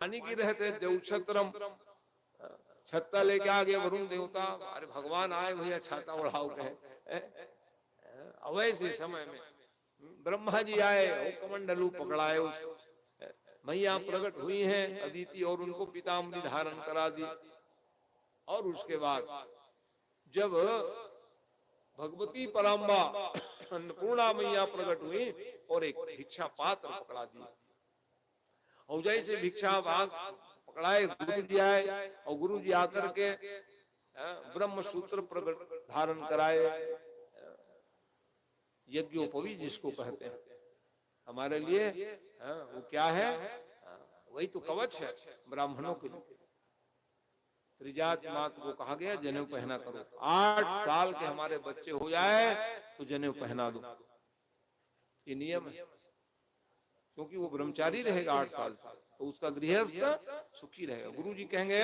पानी की रहते देवछत्रम, छत्ता लेके आ गए वरुण देवता, अरे भगवान आए भैया छाता उड़ाओ कहे। अवैसे समय में ब्रह्मा जी आए, कमंडलू पकड़ाए उसको, मैया प्रकट हुई हैं अदिति और उनको पीताम्बरी धारण करा दी। और उसके बाद जब भगवती पराम्बा अन्नपूर्णा मैया प्रकट हुई और एक भिक्षा पात्र पकड़ा दिया, और जैसे भिक्षा भाग पकड़ाए गुरु जी आए, और गुरु जी आकर के ब्रह्म सूत्र प्रकट धारण कराए, यज्ञोपवी जिसको कहते हैं हमारे लिए, वो क्या है, वही तो कवच है ब्राह्मणों के लिए। त्रिजात मात को कहा गया जनेऊ पहना करो, 8 साल के हमारे बच्चे हो जाए तो जनेऊ पहना दो, ये नियम है, क्योंकि वो ब्रह्मचारी रहेगा 8 साल से, तो उसका गृहस्थ सुखी रहेगा। गुरु जी कहेंगे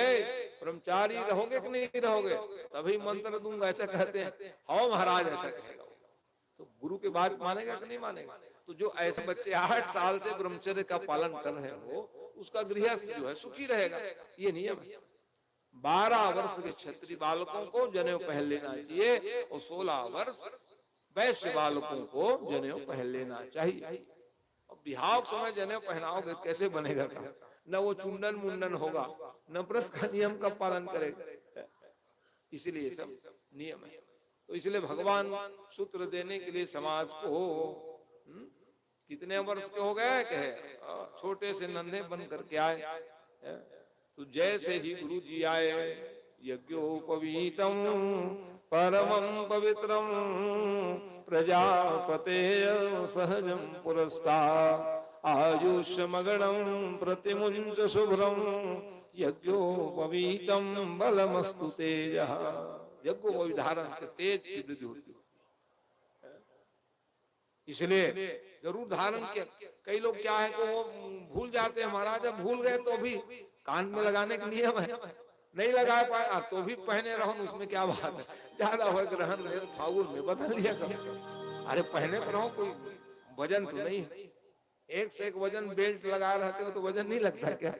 ब्रह्मचारी रहोगे कि नहीं रहोगे, तभी मंत्र दूंगा, ऐसा कहते हैं, हाँ महाराज ऐसा कहेगा, तो गुरु के बात मानेगा कि नहीं मानेगा। तो जो ऐसे बच्चे 8 साल से ब्रह्मचर्य का पालन कर रहे हो, उसका गृहस्थ जो है सुखी रहेगा, ये नियम है। 12 वर्ष के क्षत्रिय बालकों को जनेऊ पहन लेना चाहिए, और 16 वर्ष वैश्य बालकों को जनेऊ पहन लेना चाहिए। अब बिहाव के समय जनेऊ पहनाओगे तो कैसे बनेगा काम, न वो चुंडन मुंडन होगा, न व्रत का नियम का पालन करेगा, इसलिए सब नियम है। तो इसलिए भगवान सूत्र देने के लिए समाज को कितने वर्ष के हो गए कहे, छोटे से नन्हे बन करके आए, तो जैसे ही गुरु जी आए, यज्ञोपवीतम परमं पवित्रम प्रजापते सहजं पुरस्तात् आयुष्यमगणं प्रतिमुंच शुभ्रं यज्ञोपवीतम बलमस्तु तेजः। यज्ञोपवीत धारण के तेज की वृद्धि होती है, इसलिए जरूर धारण किया। कई लोग क्या है कि वो भूल जाते हैं, महाराज जब भूल गए तो भी कान में लगाने का नियम है, नहीं लगा पाया तो भी पहने रहो, उसमें क्या बात है, ज्यादा हो ग्रहण में फागुन में बदल लिया करो, अरे पहने तो रहो, कोई वजन तो नहीं है, एक से एक वजन बेल्ट लगा रहते हो तो वजन नहीं लगता क्या,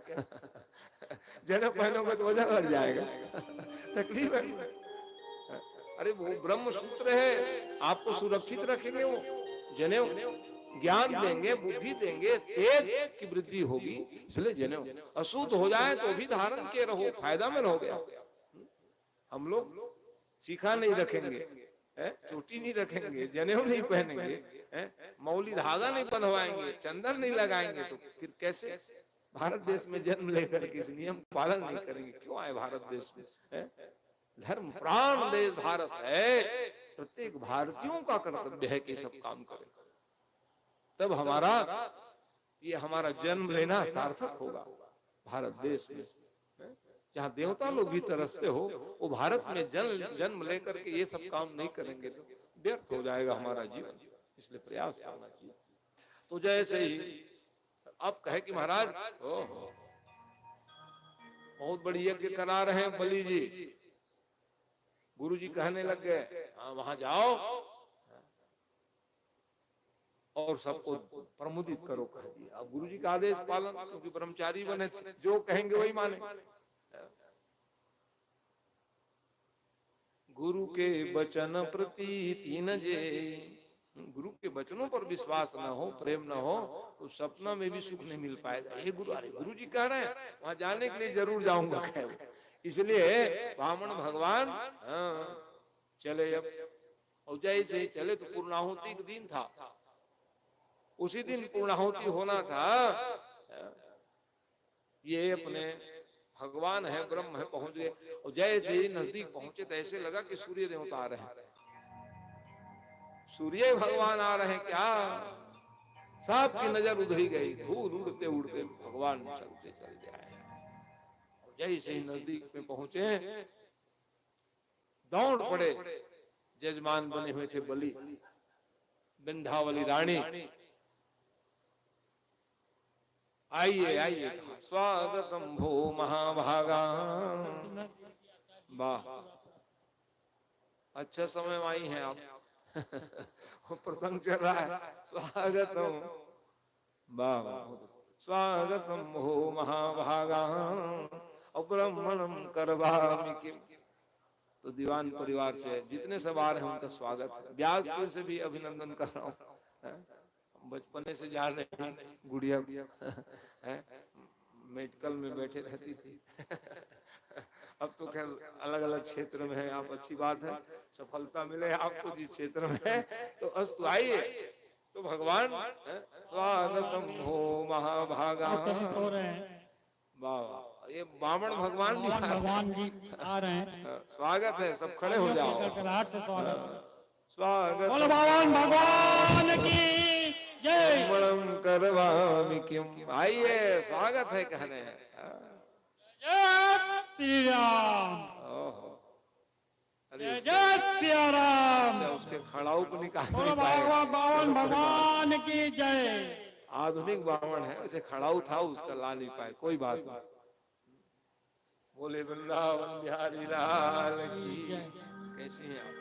जनेऊ पहनोगे तो वजन लग जाएगा, तकलीफ है। अरे वो ब्रह्म सूत्र है, आपको सुरक्षित रखेंगे, वो जनेऊ ज्ञान देंगे, बुद्धि देंगे, तेज की वृद्धि होगी, इसलिए जनेऊ। अशुद्ध हो जाए तो भी धारण के रहो, फायदा में रहोगे आप। हम लोग सीखा नहीं रखेंगे, चोटी नहीं रखेंगे, जनेऊ नहीं पहनेंगे, मौली धागा नहीं बंधवाएंगे, चंदन नहीं लगाएंगे, तो फिर कैसे भारत देश में जन्म लेकर के इस नियम पालन नहीं करेंगे, क्यों आए भारत देश में। धर्म प्राण देश भारत है, प्रत्येक भारतीयों का कर्तव्य है कि सब काम करें, तब हमारा ये हमारा जन्म लेना सार्थक होगा। भारत देश में जहाँ देवता लोग भी तरसते हो, वो भारत में जन्म लेकर के ये सब काम नहीं करेंगे तो व्यर्थ हो जाएगा हमारा जीवन, इसलिए प्रयास करना चाहिए। तो जैसे ही अब कहे कि महाराज बहुत बड़ी यज्ञ करा रहे हैं बलि जी, गुरु जी कहने लग गए हाँ वहां जाओ और सबको प्रमुदित करो, कह दिया। अब गुरु जी का आदेश पालन, क्योंकि ब्रह्मचारी बने थे, जो कहेंगे वही माने। गुरु के वचन प्रति तीन जे, गुरु के वचनों पर विश्वास न हो, प्रेम न हो, तो सपना में भी सुख नहीं मिल पाएगा। ये गुरु, अरे गुरु जी कह रहे हैं वहां जाने के लिए जरूर जाऊंगा, इसलिए ब्राह्मण भगवान चले। अब और जैसे ही चले तो पूर्णाहुति का दिन था, उसी दिन पूर्णाहुति होना था। ये अपने भगवान है, ब्रह्म है, पहुंच गए, और जैसे ही नजदीक पहुंचे तो ऐसे लगा कि सूर्य देवता आ रहे हैं, सूर्य भगवान आ रहे हैं क्या, सबकी नजर उधर ही गई, धूल उड़ते उड़ते भगवान चलते चलते आए। जैसे ही नजदीक में पहुंचे दौड़ पड़े, जजमान बने हुए थे बलि, विंध्यावली रानी, आइए आइए, स्वागतम भो महाभागा। वाह, अच्छा समय में आई हैं आप, प्रसंग चल रहा है, स्वागतम, वाह। स्वागतम हो महाभागा ब्राह्मणम करवामि किम। तो दीवान परिवार से जितने सब आ रहे हैं उनका स्वागत है। ब्यासपुर से भी अभिनंदन कर रहा हूँ। बचपने से जा रहे हैं, गुड़िया मेडिकल में बैठे रहती थी। अब तो खैर अलग अलग क्षेत्र में है, आप अच्छी बात है, सफलता मिले आपको जिस क्षेत्र में है। तो अस्तु आइए, तो भगवान स्वागतम हो महाभागा। वाह, ये बामण भगवान जी आ रहे हैं। स्वागत है, सब खड़े हो जाओ। स्वागत भगवान भगवान की जय। करवामि किम। आइए, स्वागत है कहने। जय श्री राम। अरे जय श्री राम। उसके खड़ाऊ को निकाल भगवान भगवान की जय। आधुनिक बावण है, उसे खड़ाऊ था उसका ला नहीं पाए, कोई बात नहीं। बोले वृंदावन बिहारी लाल की। कैसी हैं आप?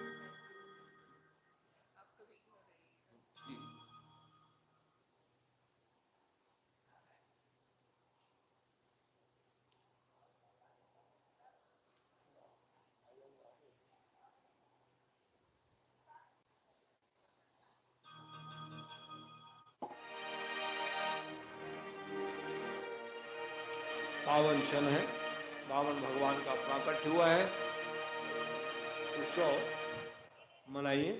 पावन क्षण है, पावन भगवान का प्राकट्य हुआ है। उत्सव मनाइए,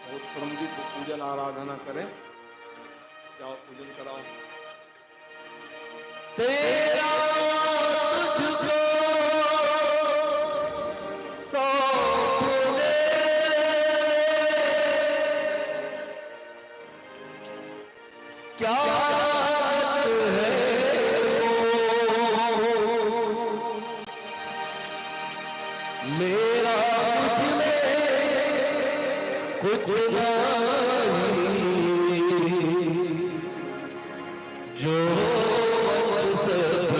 बहुत प्रमुदित पूजन आराधना करें। जाओ पूजन कराओ। तेरा तुझको सौंप दे, क्या मेरा कुछ नहीं, जो सब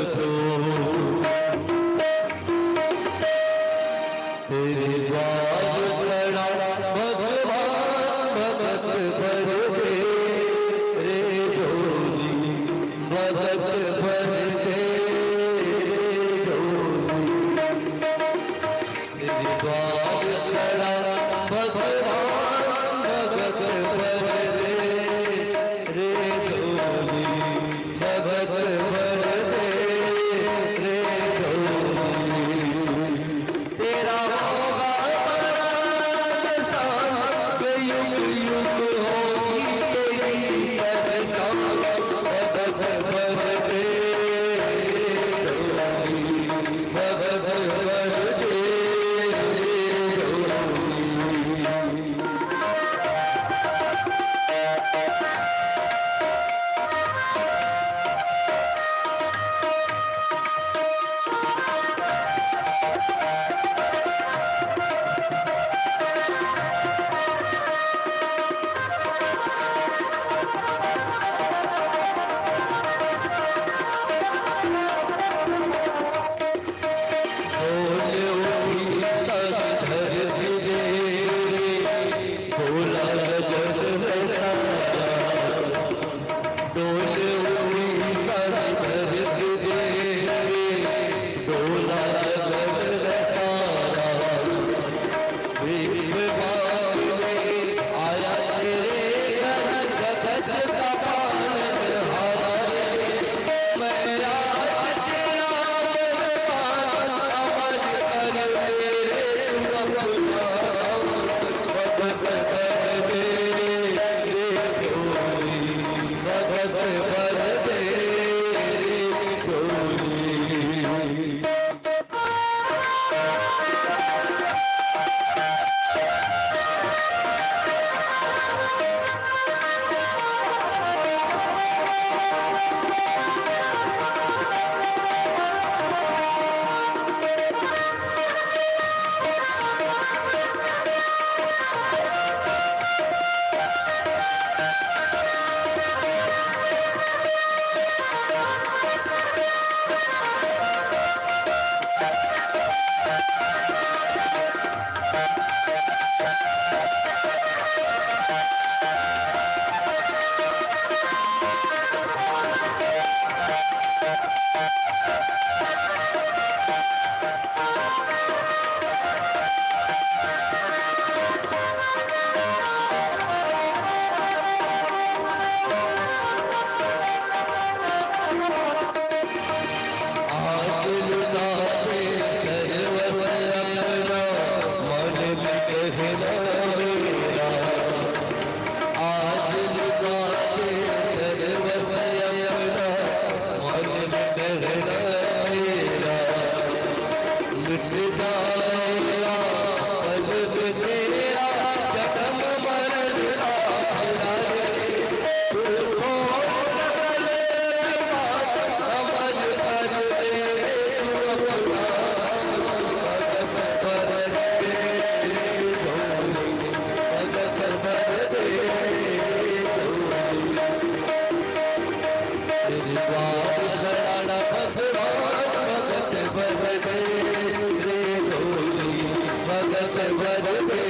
भजते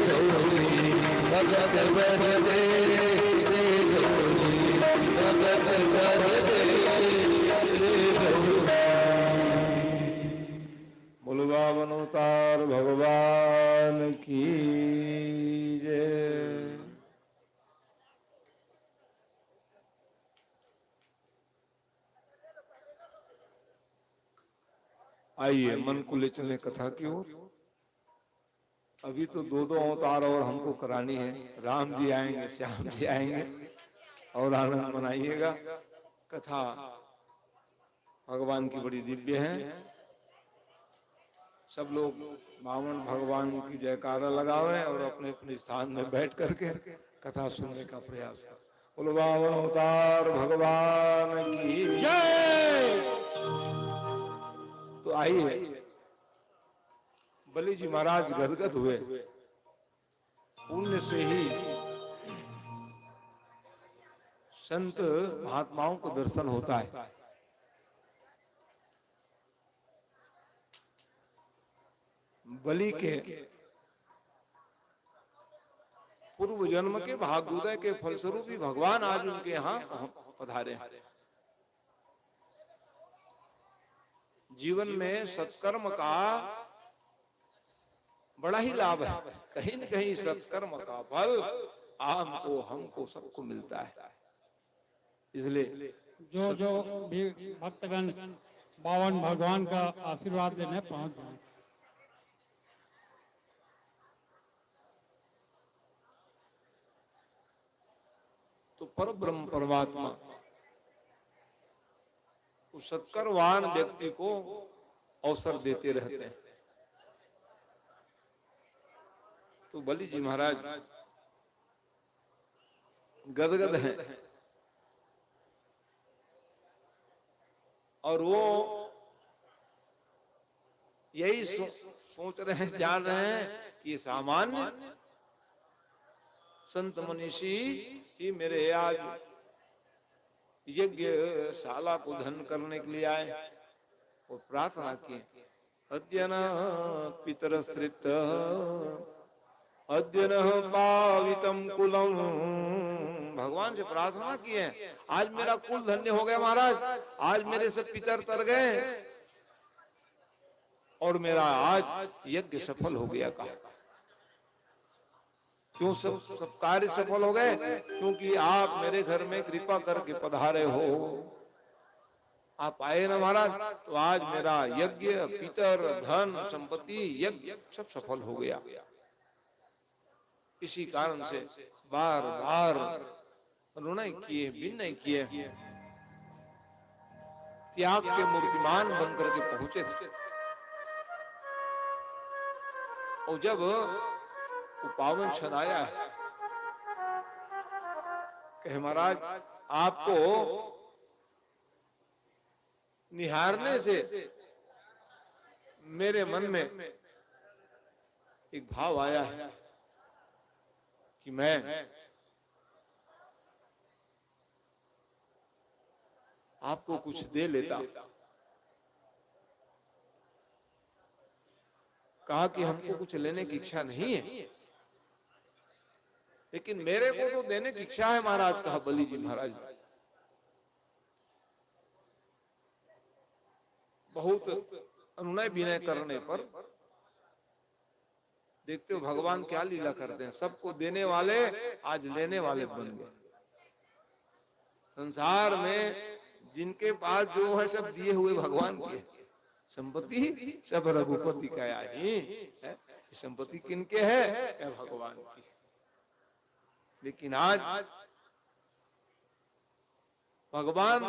जोगी भगत भजते जोगी भगत भजते बोलबावन अवतार भगवान की जय। आइए मन को ले चले कथा की ओर। अभी तो दो दो अवतार और हमको करानी है। राम जी आएंगे, श्याम जी आएंगे और आनंद मनाइएगा। कथा भगवान की बड़ी दिव्य है। सब लोग बावन भगवान की जयकारा लगावे और अपने अपने स्थान में बैठ करके कथा सुनने का प्रयास करें। बोलो बावन अवतार भगवान की जय। तो आइए, बलि जी महाराज गदगद हुए। पुण्य से ही संत महात्माओं को दर्शन होता है। बलि के पूर्व जन्म के भाग्योदय के फलस्वरूप ही भगवान आज उनके यहाँ पधारे हैं। जीवन में सत्कर्म का बड़ा ही लाभ है। कहीं न कहीं सत्कर्म का फल हमको हमको सबको मिलता है। इसलिए जो जो भी भक्तगण बावन भगवान का आशीर्वाद लेने पहुंच जाए। तो पर ब्रह्म परमात्मा उस सत्कर्मवान व्यक्ति को अवसर देते रहते हैं। तो बलि जी महाराज गदगद हैं और वो यही सोच रहे हैं, जान रहे हैं कि ये सामान्य संत मनीषी ही मेरे आज यज्ञ शाला को धन करने के लिए आए और प्रार्थना की, अद्य न पितरस्त्रित अद्य न पावितम कुलम। भगवान से प्रार्थना की है, आज मेरा कुल धन्य हो गया महाराज, आज मेरे सब पितर तर गए और मेरा आज यज्ञ सफल हो गया। कहा क्यों सब कार्य सफल हो गए? क्योंकि आप मेरे घर में कृपा करके पधारे हो, आप आए ना महाराज, तो आज मेरा यज्ञ, पितर, धन, संपत्ति, यज्ञ सब सफल हो गया। इसी कारण से बार बार अनुनय किए, विनय किए, त्याग के मूर्तिमान बनकर के पहुंचे थे। और जब वो पावन क्षण आया है, कहे महाराज आपको निहारने से मेरे मन में एक भाव आया है कि मैं आपको कुछ दे लेता। कहा कि हमको कुछ लेने की इच्छा नहीं है, लेकिन मेरे को तो देने की इच्छा है महाराज। कहा बलि जी महाराज बहुत अनुनय विनय करने पर देखते हो भगवान क्या लीला करते हैं। सबको देने वाले आज लेने वाले बन गए। संसार में जिनके पास जो है सब दिए हुए भगवान के, संपत्ति सब रघुपति का ही है। संपत्ति किनके है? भगवान की। लेकिन आज भगवान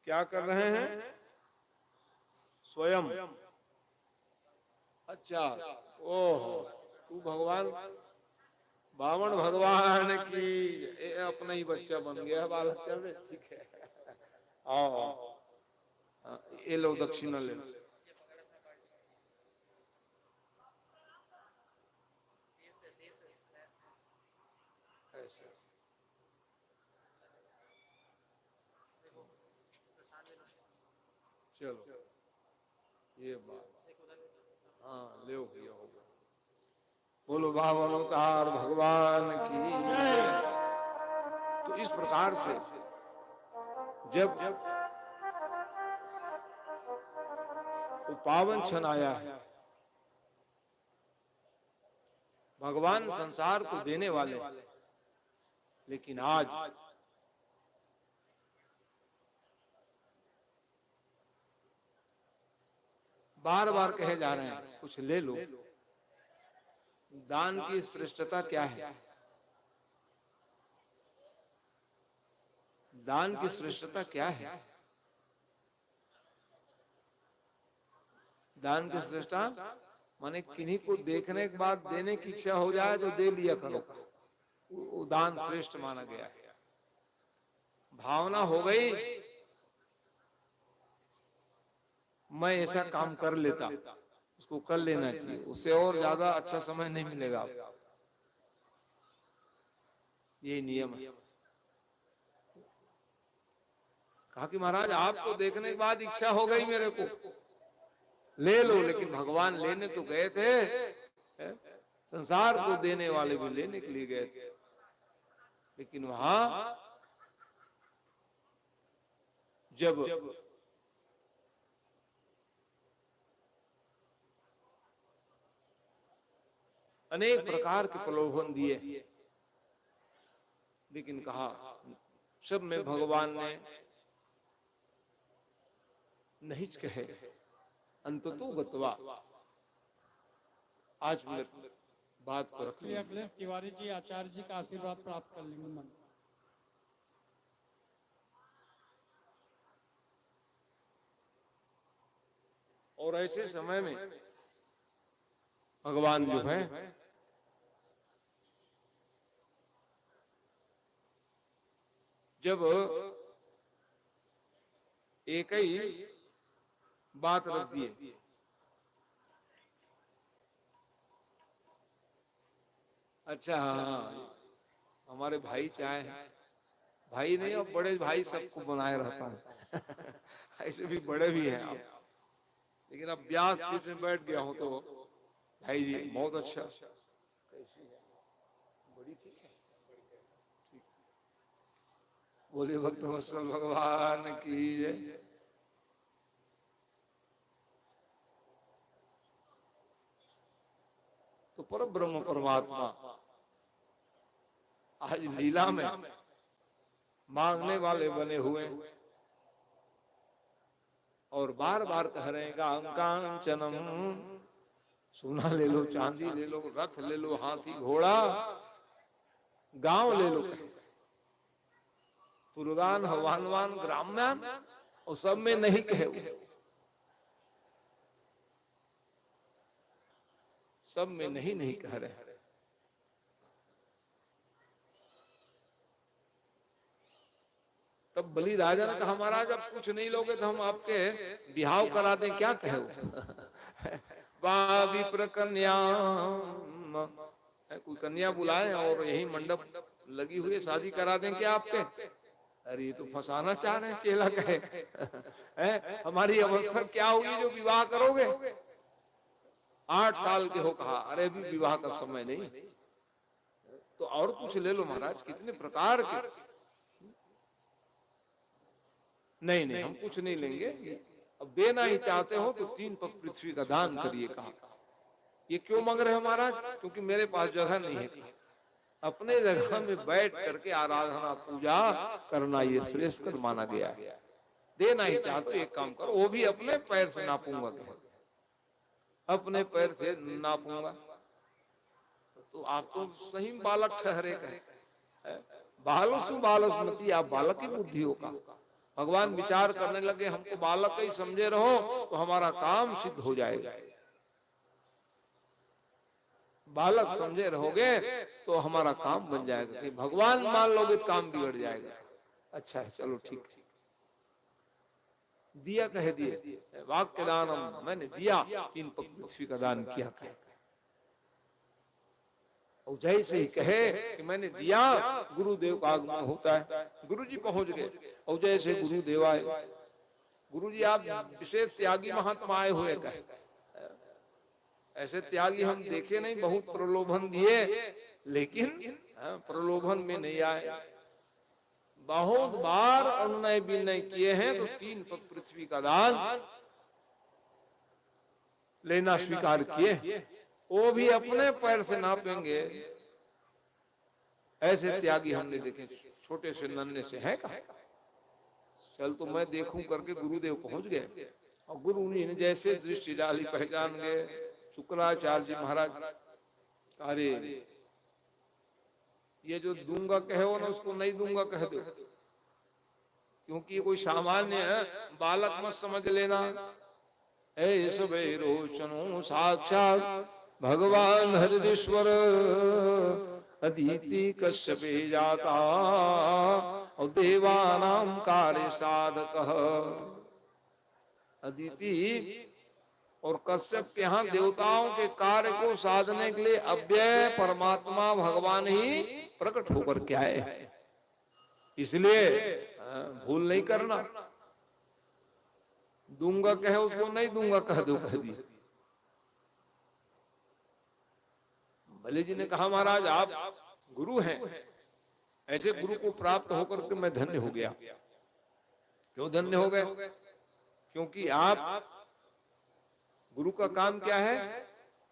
क्या कर रहे हैं? स्वयं। अच्छा, ओहो, तू भगवान बावन भगवान की अपना ही बच्चा बन गया बालक। चल रहे, ठीक है, आओ ये लो दक्षिणा ले लो। चलो ये बात, हाँ ले होगा। बोलो बावन अवतार भगवान की जय। तो इस प्रकार से जब वो पावन क्षण आया है, भगवान संसार को देने वाले, लेकिन आज बार बार कहे जा रहे हैं कुछ ले लो। दान की श्रेष्ठता क्या है? दान की श्रेष्ठता क्या है? दान की श्रेष्ठता माने किन्हीं को देखने के बाद देने की इच्छा हो जाए तो दे लिया करो, वो दान श्रेष्ठ माना गया है। भावना हो गई मैं ऐसा काम कर लेता, उसको कर लेना चाहिए, उससे और ज्यादा अच्छा समय नहीं मिलेगा आपको। यही नियम है। कहा कि महाराज आपको देखने के बाद इच्छा हो गई मेरे को, ले लो, लेकिन भगवान लेने तो गए थे, संसार को देने वाले भी लेने के लिए गए थे, लेकिन वहां जब अनेक प्रकार के प्रलोभन दिए, लेकिन कहा सब में भगवान ने नहीं कहे अंततो गत्वा। आज बात को रख श्री अखिलेश तिवारी जी आचार्य जी का आशीर्वाद प्राप्त कर लेंगे मन। और ऐसे समय में भगवान जो है जब एक ही बात रख दिए, अच्छा हाँ हमारे भाई चाहे भाई नहीं और बड़े भाई सबको बनाए रहता है ऐसे भी बड़े भी हैं आप, लेकिन अब व्यास पीठ में बैठ गया हूं तो भाई जी बहुत अच्छा, बड़ी ठीक है, बोले भक्त वत्सल भगवान की जय। तो पर ब्रह्म परमात्मा आज लीला में मांगने वाले बने हुए और बार बार कह रहे हैं कांचनम, सोना ले लो, चांदी ले लो, रथ ले लो, हाथी घोड़ा, गांव ले लो, पुरगान हवानवान ग्राम्यान, और सब में नहीं कहे, सब में नहीं कह रहे। तब बलि राजा ने कहा महाराज अब कुछ नहीं लोगे तो हम आपके बिहाव करा दें, क्या कहे विप्र कन्या, कोई कन्या बुलाए और यही मंडप लगी हुई शादी करा दें क्या आपके? अरे ये तो फंसाना चाह रहे हैं, चेला कहे हमारी अवस्था क्या होगी जो विवाह करोगे? 8 साल के हो, कहा अरे अभी विवाह का समय नहीं, तो और कुछ ले लो महाराज, कितने प्रकार के। नहीं हम कुछ नहीं लेंगे, अब देना ही चाहते हो तो 3 पग पृथ्वी का दान करिए। कहा ये क्यों मांग रहे हो महाराज? क्योंकि मेरे पास जगह नहीं है, अपने जगह में बैठ करके आराधना पूजा करना ये श्रेष्ठ कर माना गया है। देना ही चाहते हो एक काम करो, वो भी अपने पैर से नापूंगा, अपने पैर से नापूंगा, तो आप तो सही बालक ठहरे कहे, बालसु बालसमती, आप बालक की बुद्धि होगा। भगवान विचार करने लगे हमको बालक ही समझे रहो तो हमारा काम सिद्ध हो जाएगा, बालक समझे रहोगे तो हमारा काम बन जाएगा, कि भगवान मान लोगे तो काम बिगड़ जाएगा। अच्छा है चलो ठीक है, दिया कह दिए, वाक्य दानम, मैंने दिया, 3 पग पृथ्वी का दान किया। और जैसे ही कहे कि मैंने दिया, गुरुदेव का आगमन होता है, गुरुजी पहुंच गए, और जैसे गुरुदेव आए गुरुजी आप विशेष त्यागी महात्मा आए हुए कहे, ऐसे त्यागी हम देखे नहीं, बहुत प्रलोभन दिए लेकिन प्रलोभन में नहीं आए। बहुत बार अनुनय विनय किए हैं तो 3 पग पृथ्वी का दान लेना स्वीकार किए, वो भी अपने पैर से नापेंगे, ऐसे त्यागी हमने देखे। छोटे से नन्हे से है कहा, चल तो मैं देखूं करके गुरुदेव पहुंच गए और गुरु ने जैसे दृष्टि डाली पहचान गए शुक्राचार्य जी महाराज। अरे ये जो दूंगा कहे हो ना उसको नहीं दूंगा कह दो, क्योंकि ये कोई सामान्य बालक मत समझ लेना। ऐस रोचनो साक्षात भगवान हरिश्वर अदिति कश्यपे जाता और देवानाम कार्य साधक। अदिति और कश्यप के यहाँ देवताओं के कार्य को साधने के लिए अव्यय परमात्मा भगवान ही प्रकट होकर के आए, इसलिए भूल नहीं करना। दूंगा कहे उसको नहीं दूंगा कह दो, कह दी। भले जी ने कहा महाराज आप गुरु हैं, ऐसे गुरु को प्राप्त होकर के मैं धन्य हो गया। क्यों धन्य हो गए? क्योंकि आप गुरु का काम क्या है?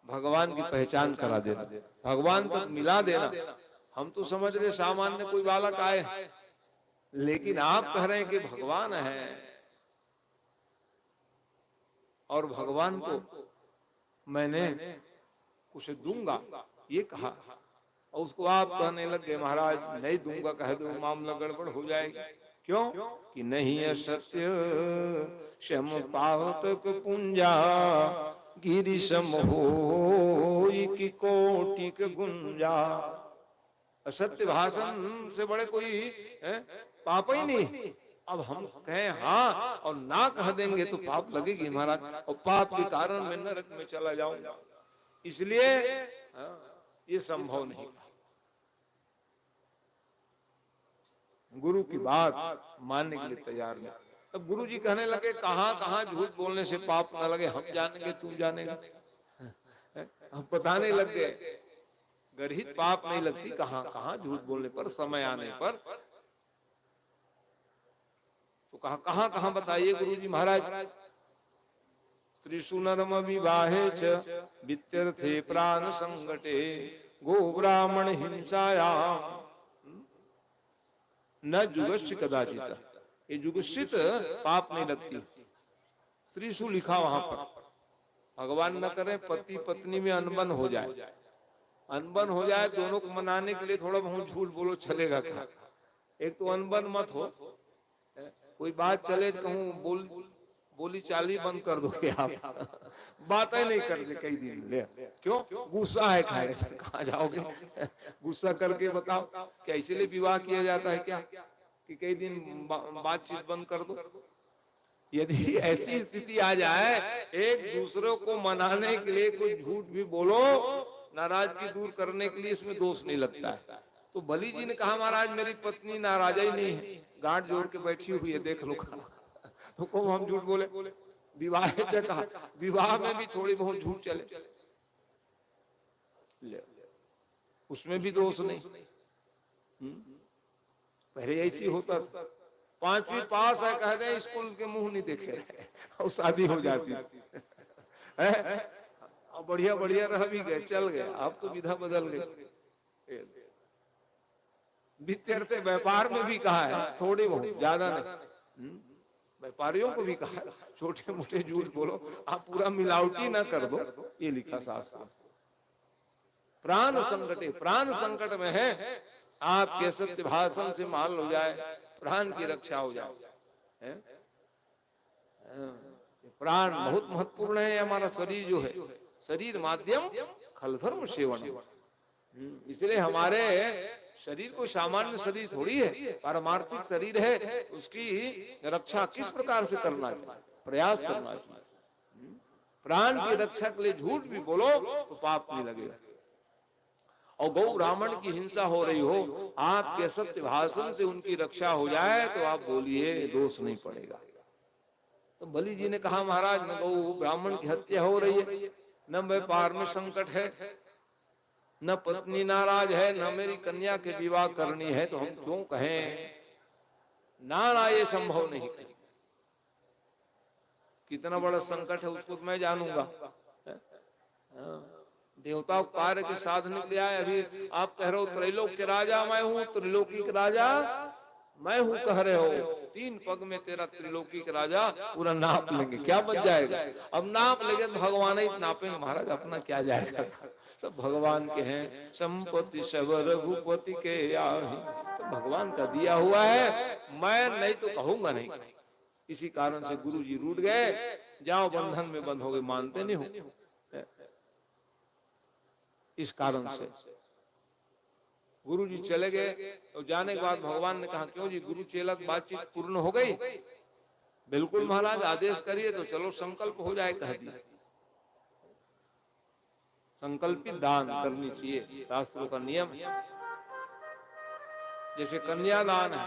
भगवान की पहचान करा देना, भगवान तक मिला देना। हम तो समझ रहे सामान्य कोई बालक आए, लेकिन आप कह रहे हैं कि भगवान है और भगवान को मैंने कुछ दूंगा ये कहा, और उसको आप कहने लग गए महाराज नहीं दूंगा कह दो, मामला गड़बड़ हो जाएगा। क्यों? कि नहीं है सत्य शम पावतक पुंजा गिरी सम हो की कोटिक गुंजा। असत्य भाषण से बड़े कोई पाप ही नहीं। अब हम कहें हाँ और ना कह देंगे तो पाप लगेगी महाराज, और पाप के कारण मैं नरक में चला जाऊंगा, इसलिए ये संभव नहीं। गुरु की बात मानने के लिए तैयार नहीं। तब गुरु जी कहने लगे कहां कहां झूठ बोलने से पाप न लगे, हम जानेंगे तुम जानेगा। हम बताने लग गए गर्हित पाप नहीं लगती, कहां कहां झूठ बोलने पर, समय आने पर। तो कहा कहां कहां बताइए गुरुजी महाराज। स्त्रीषु नरम विवाहे च वित्यर्थे प्राण संकटे गो ब्राह्मण हिंसायाम न जुगस्य कदाचित। ये जुगसित पाप नहीं लगती। स्त्रीषु लिखा वहां पर, भगवान न करे पति पत्नी में अनबन हो जाए, अनबन हो जाए दोनों को मनाने के लिए थोड़ा बहुत झूठ बोलो चलेगा क्या? एक तो अनबन मत हो, कोई बात चले कहूं बोली चाली बंद कर दोगे आप, बातें नहीं करते कई दिन ले। क्यों? गुस्सा है खाए, कहाँ जाओगे? गुस्सा करके बताओ कैसे लिए विवाह किया जाता है क्या कि कई दिन बातचीत बंद कर दो? यदि ऐसी स्थिति आ जाए एक दूसरे को मनाने के लिए कोई झूठ भी बोलो, नाराजगी दूर करने के लिए, इसमें दोष नहीं लगता है। तो बलि जी ने कहा महाराज मेरी पत्नी नाराज ही नहीं है, गांठ जोड़ के बैठी हुई है, देख लो। तो को हम झूठ बोले? विवाह कहा, विवाह में भी थोड़ी बहुत झूठ चले, उसमें भी दोष नहीं। पहले ऐसी होता था, 5वीं पास है कह दे स्कूल के मुंह नहीं देखे रहे और शादी हो जाती है। बढ़िया बढ़िया रह भी गए, चल गए। अब तो विधा बदल गई। वित्तीय व्यापार में भी कहा है थोड़ी बहुत, ज्यादा नहीं। व्यापारियों को भी कहा छोटे मोटे झूठ बोलो, आप पूरा मिलावटी ना कर दो, ये लिखा शास्त्र। प्राण संकटे, प्राण संकट में है, आपके सत्य भाषण से मान लो जाए प्राण की रक्षा हो जाए। प्राण बहुत महत्वपूर्ण है। हमारा शरीर जो है, शरीर माध्यम खलधर्म सेवन, इसलिए हमारे शरीर कोई सामान्य शरीर थोड़ी है, पारमार्थिक शरीर है, उसकी रक्षा किस प्रकार से करना चाहिए, प्रयास करना चाहिए। प्राण की रक्षा के लिए झूठ भी बोलो तो पाप नहीं लगेगा। और गौ ब्राह्मण की हिंसा हो रही हो, आपके सत्य भाषण से उनकी रक्षा हो जाए तो आप बोलिए दोष नहीं पड़ेगा। तो बलि जी ने कहा महाराज न गौ ब्राह्मण की हत्या हो रही है, न व्यापार में संकट है, न पत्नी नाराज है, न मेरी कन्या के विवाह करनी है, तो हम क्यों कहें? ना ये संभव नहीं। कितना बड़ा संकट है उसको मैं जानूंगा। देवता कार्य के साधन के लिए आए। अभी आप कह रहे हो त्रैलोक के राजा मैं हूं, त्रिलोकी के राजा मैं हूं कह रहे हो, 3 पग में तेरा त्रिलोकी के राजा पूरा नाप लेंगे, क्या बच जाएगा? अब नाप लेंगे तो भगवान ही नापेंगे महाराज, अपना क्या जाएगा? सब भगवान के हैं। संपत्ति सब रघुपति के आहे, तो भगवान का दिया हुआ है, मैं नहीं तो कहूंगा नहीं। इसी कारण से गुरु जी रूठ गए, जाओ बंधन में बंध हो गए, मानते नहीं हो। इस कारण से गुरु जी चले गए और जाने के बाद भगवान ने कहा क्यों जी गुरु चेला की बातचीत पूर्ण हो गई? बिल्कुल महाराज, आदेश करिए तो चलो संकल्प हो जाए, कह दिया। संकल्पित दान करनी चाहिए, शास्त्रों का नियम है। जैसे कन्यादान है,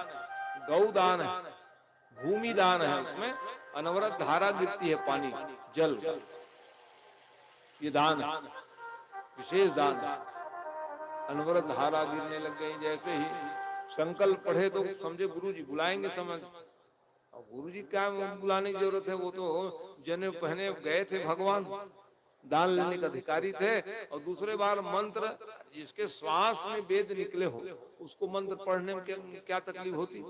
गौ दान है, भूमि दान है, उसमें अनवरत धारा गिरती है, पानी जल, ये दान है, विशेष दान है। अनवरत धारा गिरने लग गई, जैसे ही संकल्प पढ़े तो समझे गुरु जी बुलाएंगे, समझ। और गुरु जी क्या बुलाने की जरूरत है, वो तो जने पहने गए थे, भगवान दान लेने के अधिकारी थे। और दूसरे बार मंत्र, जिसके श्वास में वेद निकले हो उसको मंत्र पढ़ने में क्या तकलीफ होती?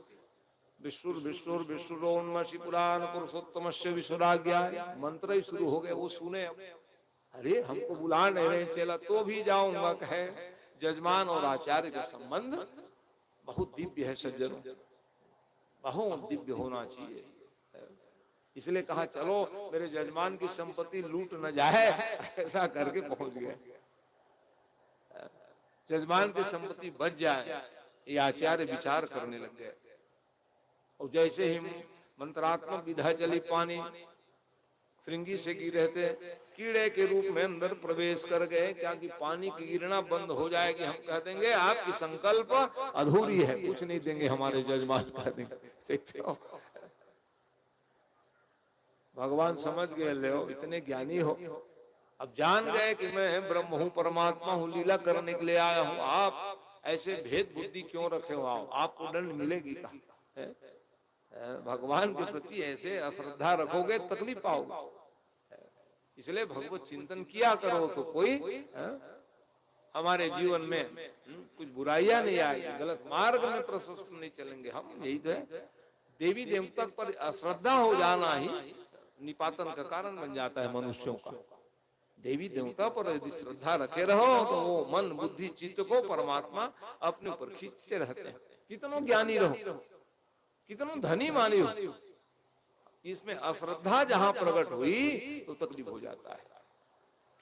विष्णुर विष्णुर विष्णुरोन्मषि पुराण पुरुषोत्तमस्य विश्वराज्ञा, मंत्र ही शुरू हो गए, वो सुने। अरे हमको बुला नहीं रहे चेला, तो भी जाऊंगा कहे। जजमान और आचार्य का संबंध बहुत दिव्य है सज्जनों, बहुत दिव्य होना चाहिए। इसलिए कहा चलो मेरे जजमान की संपत्ति लूट न जाए, ऐसा करके पहुंच गए। जजमान की संपत्ति बच जाए, ये आचार्य विचार करने लग गए। और जैसे ही मंत्रात्मक विधा चली, पानी श्रृंगी से गिरे थे, कीड़े के रूप में अंदर प्रवेश कर गए। क्या कि पानी की गिरना बंद हो जाएगी, हम कह देंगे आपकी संकल्प अधूरी है, कुछ नहीं देंगे, हमारे जजमान कह देंगे। देखते हो भगवान समझ गए, ले इतने ज्ञानी हो, अब जान गए कि मैं ब्रह्म हूँ, परमात्मा हूँ, लीला करने के लिए आया हूँ। आप ऐसे भेद बुद्धि क्यों रखे हो? आओ, आपको दंड मिलेगी का? भगवान के प्रति ऐसे अश्रद्धा रखोगे तकलीफ पाओगे। इसलिए भगवत चिंतन किया करो तो कोई हमारे जीवन में कुछ बुराइयां नहीं आएगी, गलत मार्ग में प्रशस्त नहीं चलेंगे हम। यही तो है, देवी देवता पर अश्रद्धा हो जाना ही निपातन का कारण बन जाता है मनुष्यों का। देवी देवता पर यदि श्रद्धा रखे रहो तो वो मन बुद्धि चित्त को परमात्मा अपने ऊपर खींचते रहते हैं। कितनों ज्ञानी रहो, कितनों धनी मानी हो, इसमें अश्रद्धा जहां प्रकट हुई तो तकलीफ हो जाता है।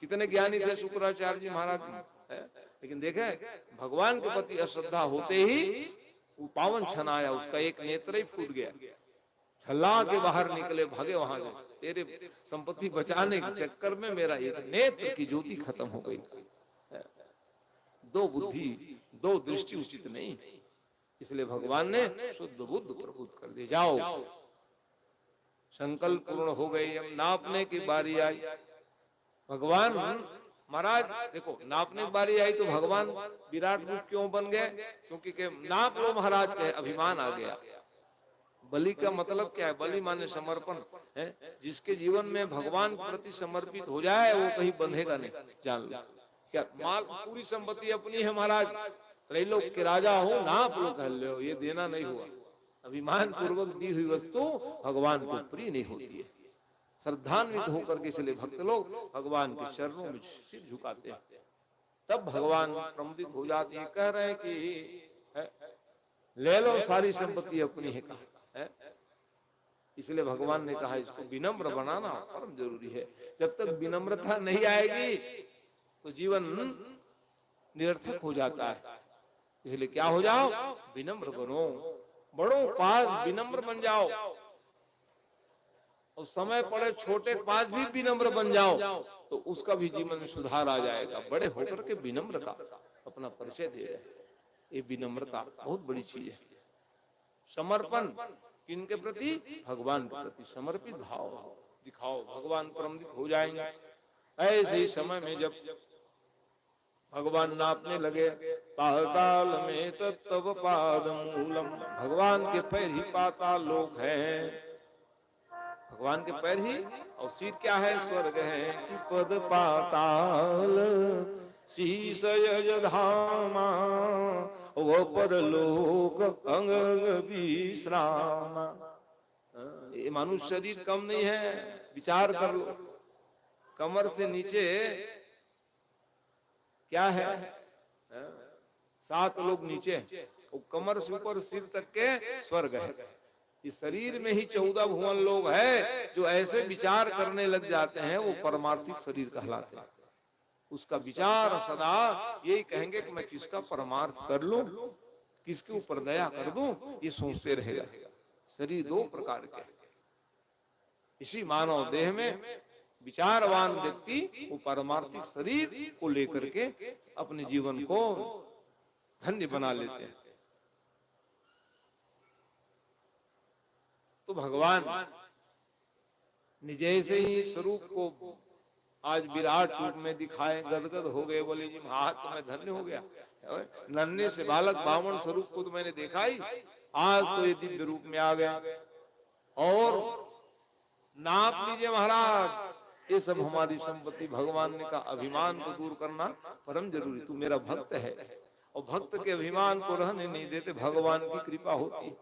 कितने ज्ञानी थे शुक्राचार्य जी महाराज, लेकिन देखे भगवान के प्रति अश्रद्धा होते ही वो पावन क्षण आया, उसका एक नेत्र ही फूट गया, छल्ला के बाहर निकले, भागे वहां से। तेरे संपत्ति बचाने के चक्कर में मेरा एक नेत्र की ज्योति खत्म हो गई। दो बुद्धि दो दृष्टि उचित नहीं, इसलिए भगवान ने शुद्ध बुद्ध प्रबुद्ध कर दिया। जाओ, संकल्प पूर्ण हो गई, अब नापने की बारी आई। भगवान महाराज देखो, नापने की बारी आई तो भगवान विराट रूप क्यों बन गए? क्योंकि नाप लो महाराज के अभिमान आ गया। बलि का मतलब क्या है? बलि माने समर्पण है। जिसके जीवन में भगवान के प्रति समर्पित हो जाए वो कहीं बंधेगा नहीं, जान लो। क्या माल पूरी संपत्ति अपनी है महाराज, त्रैलोक के राजा हो, नाप लो कह लो, ये देना नहीं हुआ। अभिमान पूर्वक दी हुई वस्तु भगवान को प्रिय नहीं होती है। श्रद्धान्वित होकर के इसलिए भक्त लोग भगवान के चरणों में सिर झुकाते हैं, तब भगवान प्रमुदित हो जाते हैं। कह रहे हैं कि ले लो सारी संपत्ति अपनी है, कहा है। इसलिए भगवान ने कहा इसको विनम्र बनाना परम जरूरी है। जब तक विनम्रता नहीं आएगी तो जीवन निरर्थक हो जाता है। इसलिए क्या हो जाओ, विनम्र बनो, बड़ों पास विनम्र बन जाओ, और समय पड़े छोटे के पास भी विनम्र बन जाओ तो उसका भी जीवन में सुधार आ जाएगा। बड़े होकर के विनम्र का अपना परिचय दे रहे हैं। ये विनम्रता बहुत बड़ी चीज है। समर्पण किनके प्रति? भगवान के प्रति समर्पित भाव दिखाओ, भगवान परमदित हो जाएंगे। ऐसे ही समय में जब भगवान नापने लगे, पाताल में तत्व पाद मूलम, भगवान के पैर ही पाताल लोक है, भगवान के पैर ही, और सिर क्या है? स्वर्ग है। कि पद पाताल शीश यज धामा, वो परलोक अंग विश्रामा। ये मनुष्य शरीर कम नहीं है, विचार कर लो। कमर से नीचे क्या है? 7 लोग नीचे, और कमर से ऊपर सिर तक के स्वर्ग है। इस शरीर में ही 14 भुवन लोग है। जो ऐसे विचार करने लग जाते हैं वो परमार्थिक शरीर कहलाते हैं। उसका विचार सदा यही कहेंगे कि मैं किसका परमार्थ कर लूं, किसके ऊपर दया कर दूं, ये सोचते रहेगा। शरीर 2 प्रकार के, इसी मानव देह में विचारवान व्यक्ति वो पारमार्थिक शरीर को लेकर के अपने जीवन को धन्य बना लेते हैं। तो भगवान ने जैसे ही स्वरूप को आज विराट रूप में दिखाए, गदगद हो गए, बोले जी महात्मा मैं धन्य हो गया। नन्हे से बालक बामन स्वरूप को तो मैंने देखा ही, आज तो ये दिव्य रूप में आ गया। और नाप लीजिए महाराज, ये सब हमारी संपत्ति। भगवान ने कहा अभिमान को दूर करना परम जरूरी। तू मेरा भक्त है, और भक्त के अभिमान को रहने नहीं देते, भगवान की कृपा होती।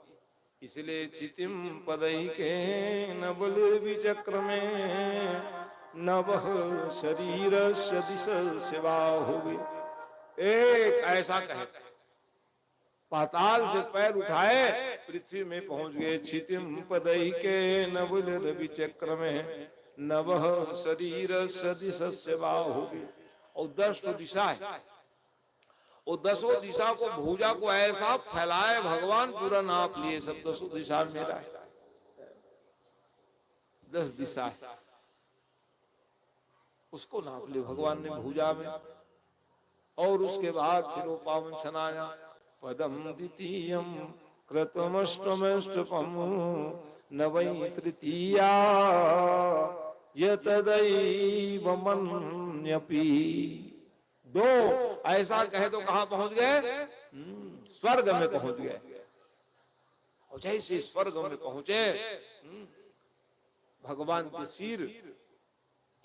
इसलिए चितिम पदई के नबल विचक्र में नभ शरीर सदिश सेवा होगी। एक ऐसा कहे, पाताल से पैर उठाए पृथ्वी में पहुंच गए। छितिम पदई के नबल विचक्र में नभ शरीर सदिश सेवा होगी। और 10 दिशा है, और 10 दिशा को भुजा को ऐसा फैलाए भगवान, पूरा नाप लिए सब 10 दिशा मेरा है। 10 दिशा है, उसको नाप लिए भगवान ने भुजा में। और उसके बाद फिर वो पावन छनाया, पदम द्वितीयम कृतमष्टमष्टपम नवै तृतीया यतदैव मन्यपि। 2 ऐसा कहे तो कहां पहुंच गए? स्वर्ग में पहुंच गए। और जैसे स्वर्ग में पहुंचे, भगवान के सिर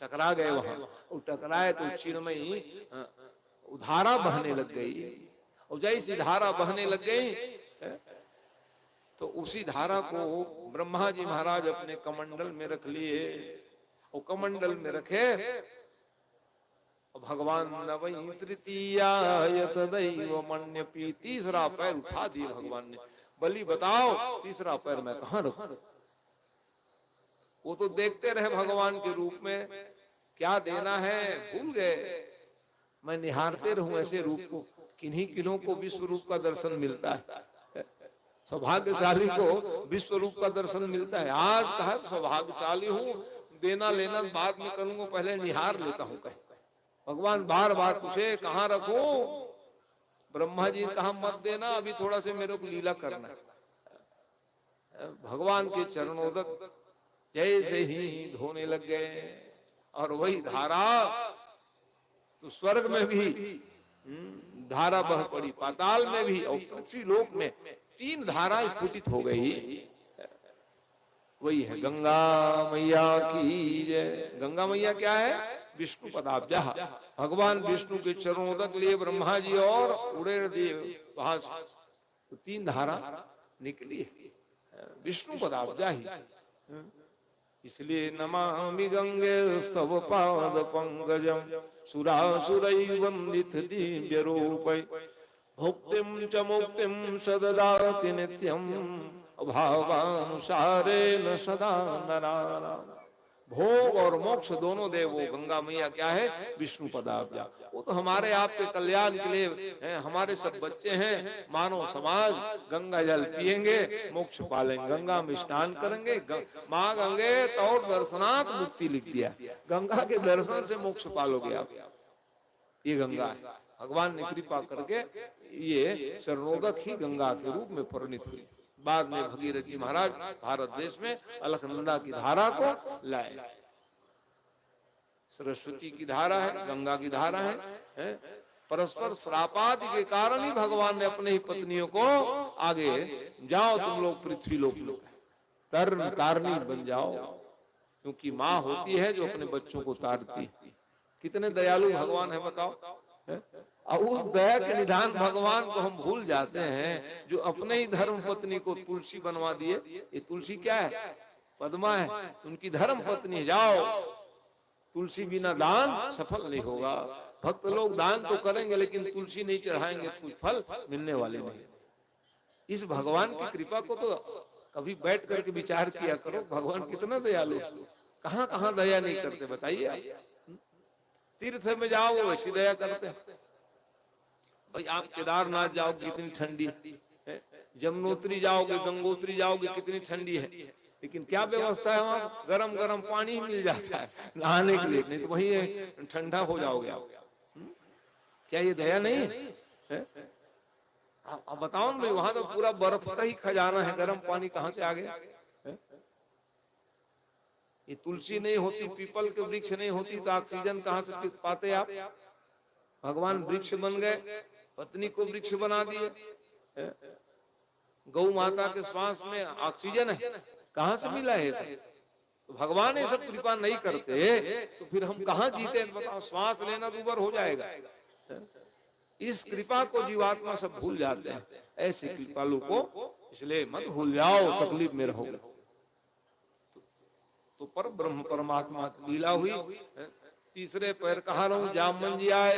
टकरा गए वहां, और टकराए तो क्षीणमयी धारा बहने लग गई। और जैसी धारा बहने लग गई, तो उसी धारा को ब्रह्मा जी महाराज अपने कमंडल में रख लिए। और कमंडल में रखे, भगवान नवै तृतीया यतदैव मन्यपि, तीसरा पैर उठा दिए भगवान ने। बलि बताओ तीसरा पैर मैं कहां रखूं? वो तो देखते रहे भगवान के रूप में, क्या देना है भूल गए। मैं निहारते रहूं ऐसे रूप को। किन्हीं किन्हों को विश्व रूप का दर्शन मिलता है, सौभाग्यशाली को विश्व रूप का दर्शन मिलता है। आज कहा सौभाग्यशाली हूं, देना लेना बाद में करूंगा, पहले निहार लेता हूं। कहे भगवान बार बार पूछे कहां रखूं? ब्रह्मा जी कहा मत देना, अभी थोड़ा से मेरे को लीला करना है। भगवान के चरणोदक जैसे ही धोने लग गए, और वही धारा तो स्वर्ग में भी धारा बह पड़ी, पाताल में भी, और पृथ्वी लोक में 3 धारा स्फुटित हो गई। वही है गंगा मैया की जय। गंगा मैया क्या है? विष्णु पदाब्जा। भगवान विष्णु के चरणोदक लिए ब्रह्मा जी और उड़े दिए वहां से, तो 3 धारा निकली, विष्णु पदाब्जा ही। इसलिए नमामि गंगे स्तव पाद पंकजम सुरासुरै वंदित दिव्य रूपै भुक्तिं च मुक्तिं सददाति नित्यं भावानुसारेण सदा नराणाम्। भोग और मोक्ष दोनों दे वो गंगा मैया क्या है? विष्णु पदाब्जा। वो तो हमारे आपके कल्याण के लिए हमारे सब बच्चे हैं। मानव समाज गंगा जल पिएंगे, मोक्ष पालेंगे। गंगा में स्नान करेंगे, माँ गंगे तो दर्शनात् मुक्ति लिख दिया। गंगा के दर्शन से मोक्ष पालोगे आप। ये गंगा है, भगवान ने कृपा करके ये चरणोदक ही गंगा के रूप में परिणित हुई। बाद में भगीरथी महाराज भारत देश में अलकनंदा की धारा को लाए। सरस्वती की धारा है, गंगा की धारा है? परस्पर श्रापादि के कारण ही भगवान ने अपने ही पत्नियों को आगे जाओ तुम लोग पृथ्वी लोक में तरण तारणी बन जाओ, क्योंकि माँ होती है जो अपने बच्चों को तारती है। कितने दयालु भगवान है बताओ। और उस दया के निधान भगवान को हम भूल जाते हैं, जो अपने ही धर्म पत्नी को तुलसी बनवा दिए। ये तुलसी क्या है? पद्मा है, उनकी धर्म पत्नी। जाओ, तुलसी बिना दान सफल नहीं होगा। भक्त लोग दान तो करेंगे लेकिन तुलसी नहीं चढ़ाएंगे तो कुछ फल मिलने वाले नहीं। इस भगवान की कृपा को तो कभी बैठ करके विचार किया करो, भगवान कितना दयालु। कहाँ कहाँ दया नहीं करते बताइए आप। तीर्थ में जाओ वो वैसी दया करते हैं। भाई आप केदारनाथ जाओगे कितनी ठंडी है, जमुनोत्री जाओगे, गंगोत्री जाओगे कितनी ठंडी है, लेकिन क्या व्यवस्था है वहां? गरम गरम पानी ही मिल जाता है नहाने के लिए, नहीं तो वहीं ठंडा हो जाओगे आप। क्या ये दया नहीं है? आप बताओ ना, वहां तो पूरा बर्फ का ही खजाना है, गर्म पानी कहां से आ गया? ये तुलसी नहीं होती, पीपल के वृक्ष नहीं होती तो ऑक्सीजन कहां से पाते आप? भगवान वृक्ष बन गए, पत्नी को वृक्ष बना दिए। गौ माता के श्वास में ऑक्सीजन है, कहां से मिला है सब? तो भगवान ये सब कृपा नहीं करते तो फिर हम कहां जीते? बताओ, श्वास लेना दूभर हो जाएगा। इस कृपा को जीवात्मा सब भूल जाते हैं। ऐसे कृपालु को इसलिए मत भूल जाओ, तकलीफ में रहोगे। तो पर ब्रह्म परमात्मा की लीला हुई। तीसरे पैर कहा रहूं, जामन जी आए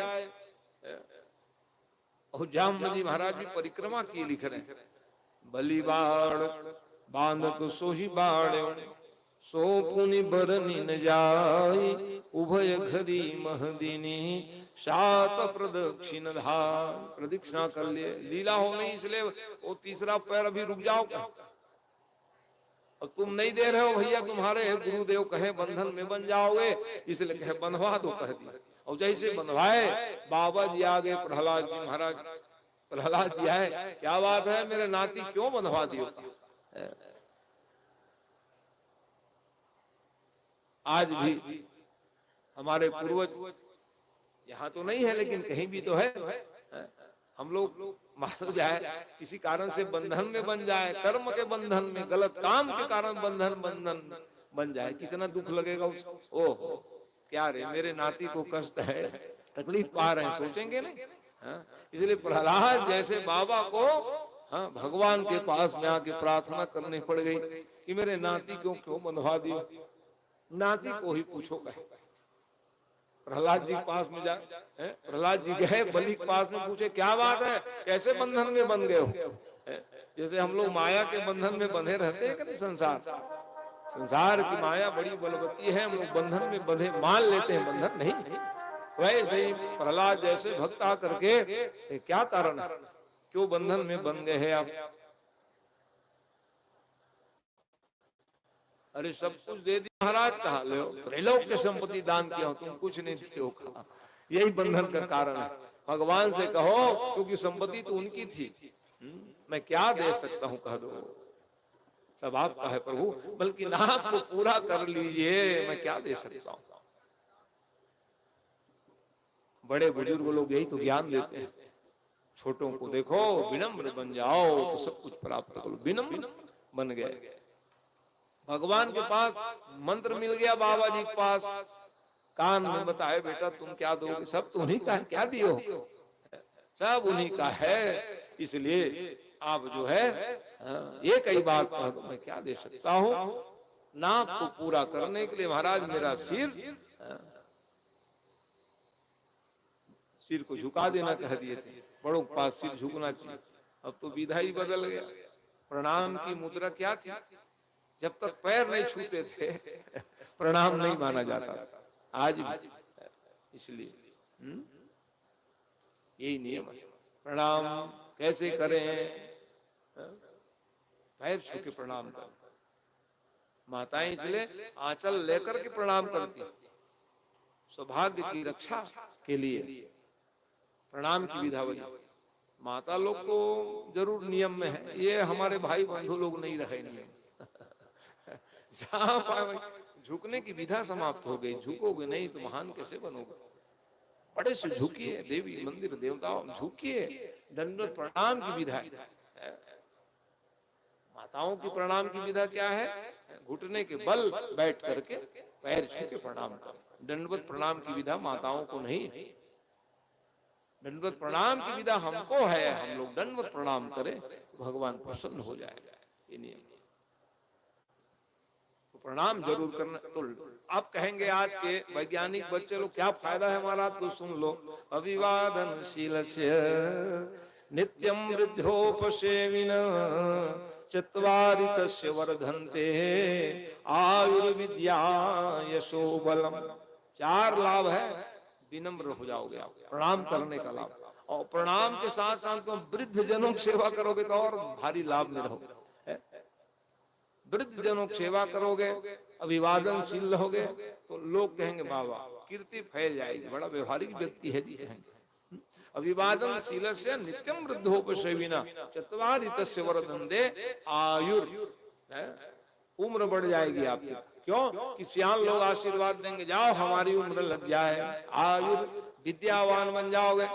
और जामन जी महाराज भी परिक्रमा की लिख रहे हैं। बलि बाण बांधत सोही बाण, सो पुनि बरनी न जाई, उभय घरी महदिनी, सात प्रदक्षिण धार। प्रदक्षिणा कर लिए, लीला हो नहीं इसलिए वो तीसरा पैर अभी रुक जाओ। और तुम नहीं दे रहे हो भैया, तुम्हारे गुरुदेव कहे बंधन में बन जाओगे, इसलिए कहे बंधवा दो, कह दिया। और जैसे बंधवाए, बाबा जी आ गए, प्रहलाद जी महाराज, प्रहलाद जी आए, क्या बात है मेरे नाती क्यों बंधवा दियो? आज भी हमारे पूर्वज, यहाँ तो नहीं है लेकिन कहीं भी तो है, हम लोग मान जाए किसी कारण से बंधन में बन जाए, कर्म के बंधन में, गलत काम के कारण बंधन बन जाए, कितना दुख लगेगा उसको। ओह क्या रे, मेरे नाती को कष्ट है, तकलीफ पा रहे हैं, सोचेंगे नहीं? इसलिए प्रहलाद जैसे बाबा को भगवान के पास में आके प्रार्थना करनी पड़ गई कि मेरे नाती को क्यों बंधवा दियो। नाती को ही पूछो कहे। प्रहलाद जी के पास में जा, प्रहलाद जी गए बलि के पास में, पूछे क्या बात है, कैसे बंधन में बन गए हो? जैसे हम लोग माया के बंधन में बंधे रहते हैं कि संसार की माया बड़ी बलवती है, हम लोग बंधन में बंधे मान लेते हैं, बंधन नहीं। वैसे ही प्रहलाद जैसे भक्त आकर के क्या कारण है, क्यों बंधन में बन गए हैं आप? अरे सब कुछ दे दिया महाराज, कहा ले त्रैलोक के संपत्ति दान किया हो, तुम कुछ नहीं दिए हो, कहा यही बंधन का कारण है। भगवान से कहो, क्योंकि संपत्ति तो उनकी थी, मैं क्या दे सकता हूं, कह दो, सब आपका है प्रभु, बल्कि नाप को पूरा कर लीजिए, मैं क्या दे सकता हूं। बड़े बुजुर्ग लोग यही तो ज्ञान देते हैं, छोटों को देखो विनम्र बन जाओ तो सब कुछ प्राप्त करो। विनम्र बन गए, भगवान के पास मंत्र मिल गया, बाबा जी के पास कान में बताए, बेटा तुम क्या दोगे, सब तो उन्हीं का है, क्या दियो, सब उन्हीं का है, इसलिए आप जो है ये कई बात मैं क्या दे सकता हूँ। नाप को पूरा करने के लिए महाराज मेरा सिर को झुका देना कह दिए थे, बड़ों के पास सिर झुकना चाहिए। अब तो विधा ही बदल गया, प्रणाम की मुद्रा क्या थी, जब तक पैर नहीं छूते थे प्रणाम नहीं माना जाता था, आज भी इसलिए यही नियम है। प्रणाम कैसे करें, पैर छू के प्रणाम कर। माताएं इसलिए आंचल लेकर के प्रणाम करती, सौभाग्य की रक्षा के लिए प्रणाम की विधा बनी। माता लोग तो जरूर नियम में है, ये हमारे भाई बंधु लोग नहीं रहे नियम। जहां पाए झुकने की विधा समाप्त हो गई, झुकोगे नहीं तो महान कैसे बनोगे। बड़े से झुकिए, देवी मंदिर देवताओं झुकिए, दंडवत प्रणाम की विधा है। माताओं की प्रणाम की विधा क्या है? घुटने के बल बैठ करके पैर छू के प्रणाम करें। दंडवत प्रणाम की विधा माताओं को नहीं है। दंडवत प्रणाम की विधा हमको है, हम लोग दंडवत प्रणाम करें तो भगवान प्रसन्न हो जाएगा। ये नियम, तो प्रणाम जरूर करना। तो आप कहेंगे आज के वैज्ञानिक बच्चे लोग क्या फायदा है हमारा, तो सुन लो। अभिवादनशीलस्य नित्यं वृद्धोपसेविन चत्वारि तस्य वर्धन्ते आयुर्विद्या यशो बलम। 4 लाभ है, विनम्र हो जाओगे आप, प्रणाम करने का लाभ। और प्रणाम के साथ साथ तुम वृद्ध जनों की सेवा करोगे तो और भारी लाभ में रहोगे। वृद्ध जनों की सेवा करोगे, अभिवादनशील रहोगे तो लोग कहेंगे बाबा, कीर्ति फैल जाएगी, बड़ा व्यवहारिक व्यक्ति है जी कहेंगे। अभिवादनशीलस्य नित्यं वृद्धोपसेविना चत्वारि तस्य वर्धन्ते आयुर, उम्र बढ़ जाएगी आपकी। क्यों कि सियान लोग आशीर्वाद देंगे, जाओ हमारी उम्र लग जाए, आयुर विद्यावान बन जाओगे,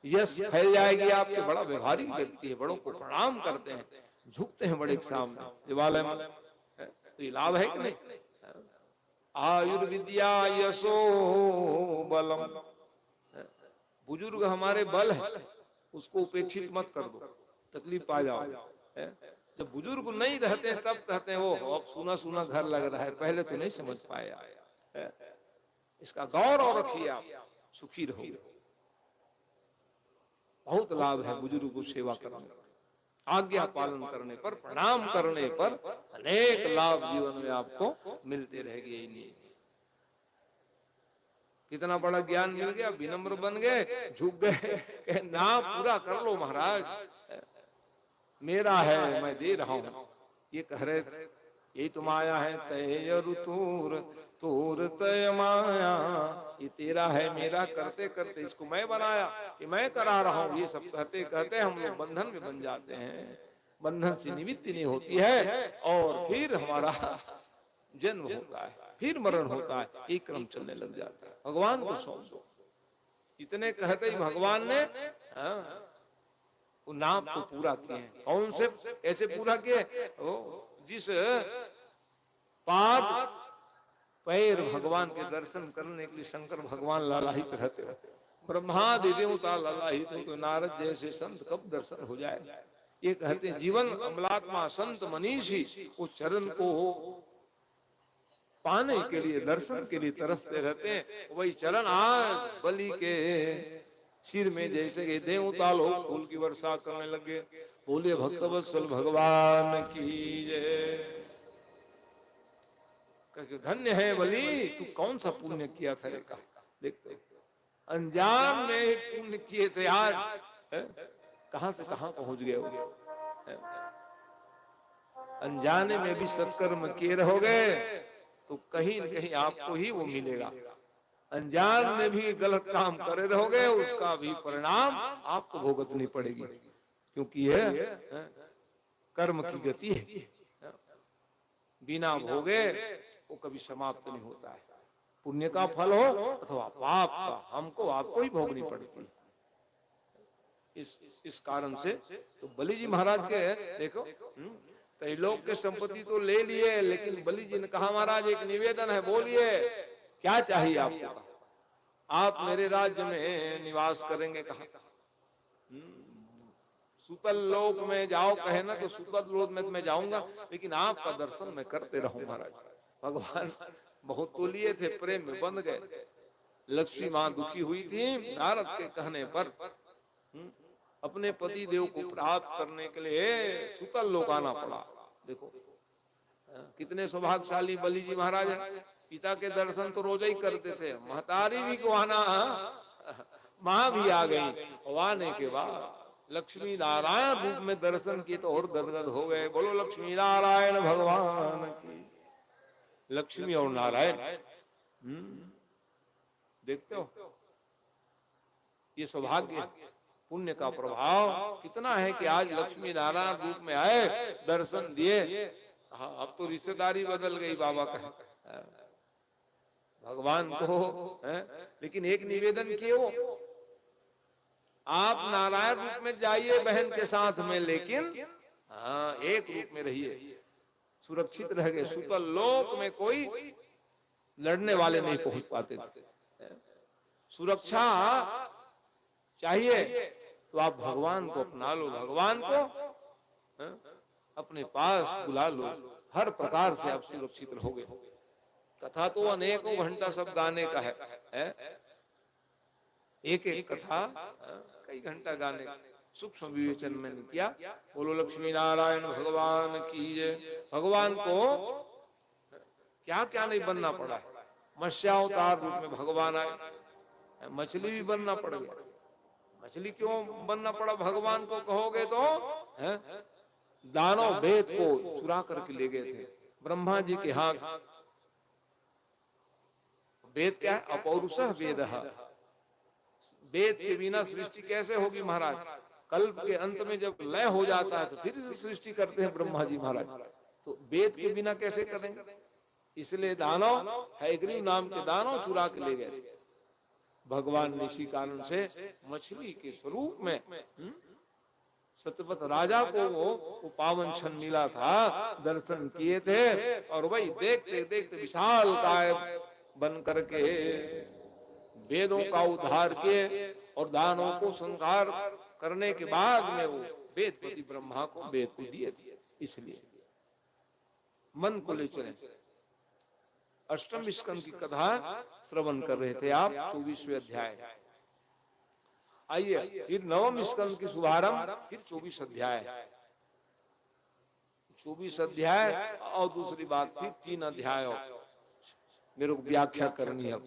यश फैल जाएगी आपके। बड़ा व्यवहारिक व्यक्ति है, बड़ों को प्रणाम करते हैं, झुकते हैं बड़े के सामने, दिवालय में, तो ये लाभ है कि नहीं। आयुर्विद्या यशो बलम, बुजुर्ग हमारे बल है, उसको उपेक्षित मत कर दो, तकलीफ पा जाओ। जब बुजुर्ग नहीं रहते तब कहते हैं वो अब सुना सुना घर लग रहा है, पहले तो नहीं समझ पाया। इसका गौरव रखिए, आप सुखी रहोगे। बहुत लाभ है बुजुर्ग को सेवा करने पर, आज्ञा पालन करने पर, प्रणाम करने पर अनेक लाभ जीवन में आपको मिलते रहेंगे। यही नहीं, कितना बड़ा ज्ञान मिल गया, विनम्र बन गए, झुक गए, ना पूरा कर लो महाराज, मेरा है मैं दे रहा हूं। ये कह रहे थे, यही तो माया है, तय ऋतुर तूर तय माया, ये तेरा है मेरा करते करते इसको मैं बनाया कि मैं करा रहा हूं। ये सब कहते कहते हम लोग बंधन में बन जाते हैं, बंधन से निवृत्ति नहीं होती है, और फिर हमारा जन्म होता है, फिर मरण होता है, एक क्रम चलने लग जाता है। भगवान को सौंप दो। इतने कहते ही भगवान ने वो नाम को पूरा किए हैं। कौन से ऐसे पूरा किए? जिस पाद पैर भगवान के दर्शन करने के लिए शंकर भगवान लालायित रहते रहते, ब्रह्मादि देवता लालायित, तो नारद जैसे संत कब दर्शन हो जाए। ये कहते हैं जीवन अमलात्मा संत मनीषी उस चरण को पाने के लिए, दर्शन के लिए तरसते रहते हैं। वही चरण आज बलि के सिर में जैसे कि देवता लोग फूल की वर्षा करने लगे। बोले भक्तवत्सल भगवान की जय। धन्य है बलि, तू कौन सा पुण्य किया था रेखा, देखते अनजान में पुण्य किए थे, आज कहां से कहां पहुंच गए हो। अनजाने में भी सत्कर्म किए रहोगे तो कहीं न कहीं आपको ही वो मिलेगा। अनजान में भी गलत काम करे रहोगे, उसका भी परिणाम आपको भुगतनी पड़ेगी, क्योंकि यह कर्म की गति है। बिना भोगे वो कभी समाप्त नहीं होता है। पुण्य का फल हो अथवा पाप का, हमको आपको ही भोगनी पड़ती है। इस कारण से तो बलि जी महाराज के देखो, त्रैलोक के संपत्ति तो ले लिए, लेकिन बलि जी ने कहा महाराज एक निवेदन है, बोलिए क्या चाहिए आपको। आप मेरे राज्य में निवास करेंगे, कहा सुतल लोक में जाओ कहे ना, तो सुतल लोक में मैं जाऊंगा, लेकिन आपका दर्शन मैं करते रहूं महाराज। भगवान बहुत तो लिए थे, प्रेम में बंध गए। लक्ष्मी मां दुखी हुई थी, नारद के कहने पर अपने पति देव को प्राप्त करने के लिए सुतल लोक आना पड़ा। देखो कितने सौभाग्यशाली बलि जी महाराज है। पिता के दर्शन तो रोज ही करते थे, महतारी भी को आना, मां भी आ गई। और आने के बाद लक्ष्मी नारायण रूप में दर्शन किए तो और गदगद हो गए। बोलो लक्ष्मी नारायण भगवान की। लक्ष्मी और नारायण देखते हो, ये सौभाग्य पुण्य का प्रभाव कितना है कि आज लक्ष्मी नारायण रूप में आए, दर्शन दिए। हाँ, अब तो रिश्तेदारी बदल गई बाबा का, भगवान को है? लेकिन एक निवेदन किए वो, आप नारायण रूप में जाइए बहन के साथ में, लेकिन हाँ एक रूप में रहिए, सुरक्षित रह गए। सुतल लोक में कोई लड़ने वाले नहीं पहुंच पाते थे। सुरक्षा चाहिए तो आप भगवान को अपना लो, भगवान को अपने पास बुला लो, हर प्रकार से आप सुरक्षित रहोगे। कथा तो अनेकों घंटा सब गाने का है? एक एक कथा कई घंटा गाने का। सूक्ष्म विवेचन मैंने किया। बोलो लक्ष्मी नारायण भगवान की जय। भगवान को क्या क्या नहीं बनना पड़ा। मत्स्यावतार रूप में भगवान आए, मछली भी बनना पड़ गया। मछली क्यों बनना पड़ा भगवान को कहोगे तो है? दानव वेद को चुरा करके ले गए थे ब्रह्मा जी के हाथ। वेद क्या है? अपौरुषः वेदः। वेद के बिना सृष्टि कैसे होगी महाराज? कल्प के अंत में जब लय हो जाता है तो फिर से सृष्टि करते हैं ब्रह्मा जी महाराज, तो वेद के बिना कैसे करेंगे? इसलिए दानव, हैग्रीव नाम के दानव चुरा के ले गए थे। भगवान ने इसी कारण से मछली के स्वरूप में सतपथ राजा को वो पावन क्षण मिला था, दर्शन किए थे। और वही देखते देखते विशाल काय बन करके वेदों का उद्धार किए और दानों को संहार करने के बाद में वो वेदपति ब्रह्मा को वेद को दिए थे। इसलिए मन को ले चले। अष्टम स्कंद की कथा श्रवण कर रहे थे आप, 24वें अध्याय। आइए फिर नवम स्कंद की शुभारंभ, फिर 24 अध्याय। 24 अध्याय और दूसरी बात फिर 3 अध्याय मेरे को व्याख्या करनी है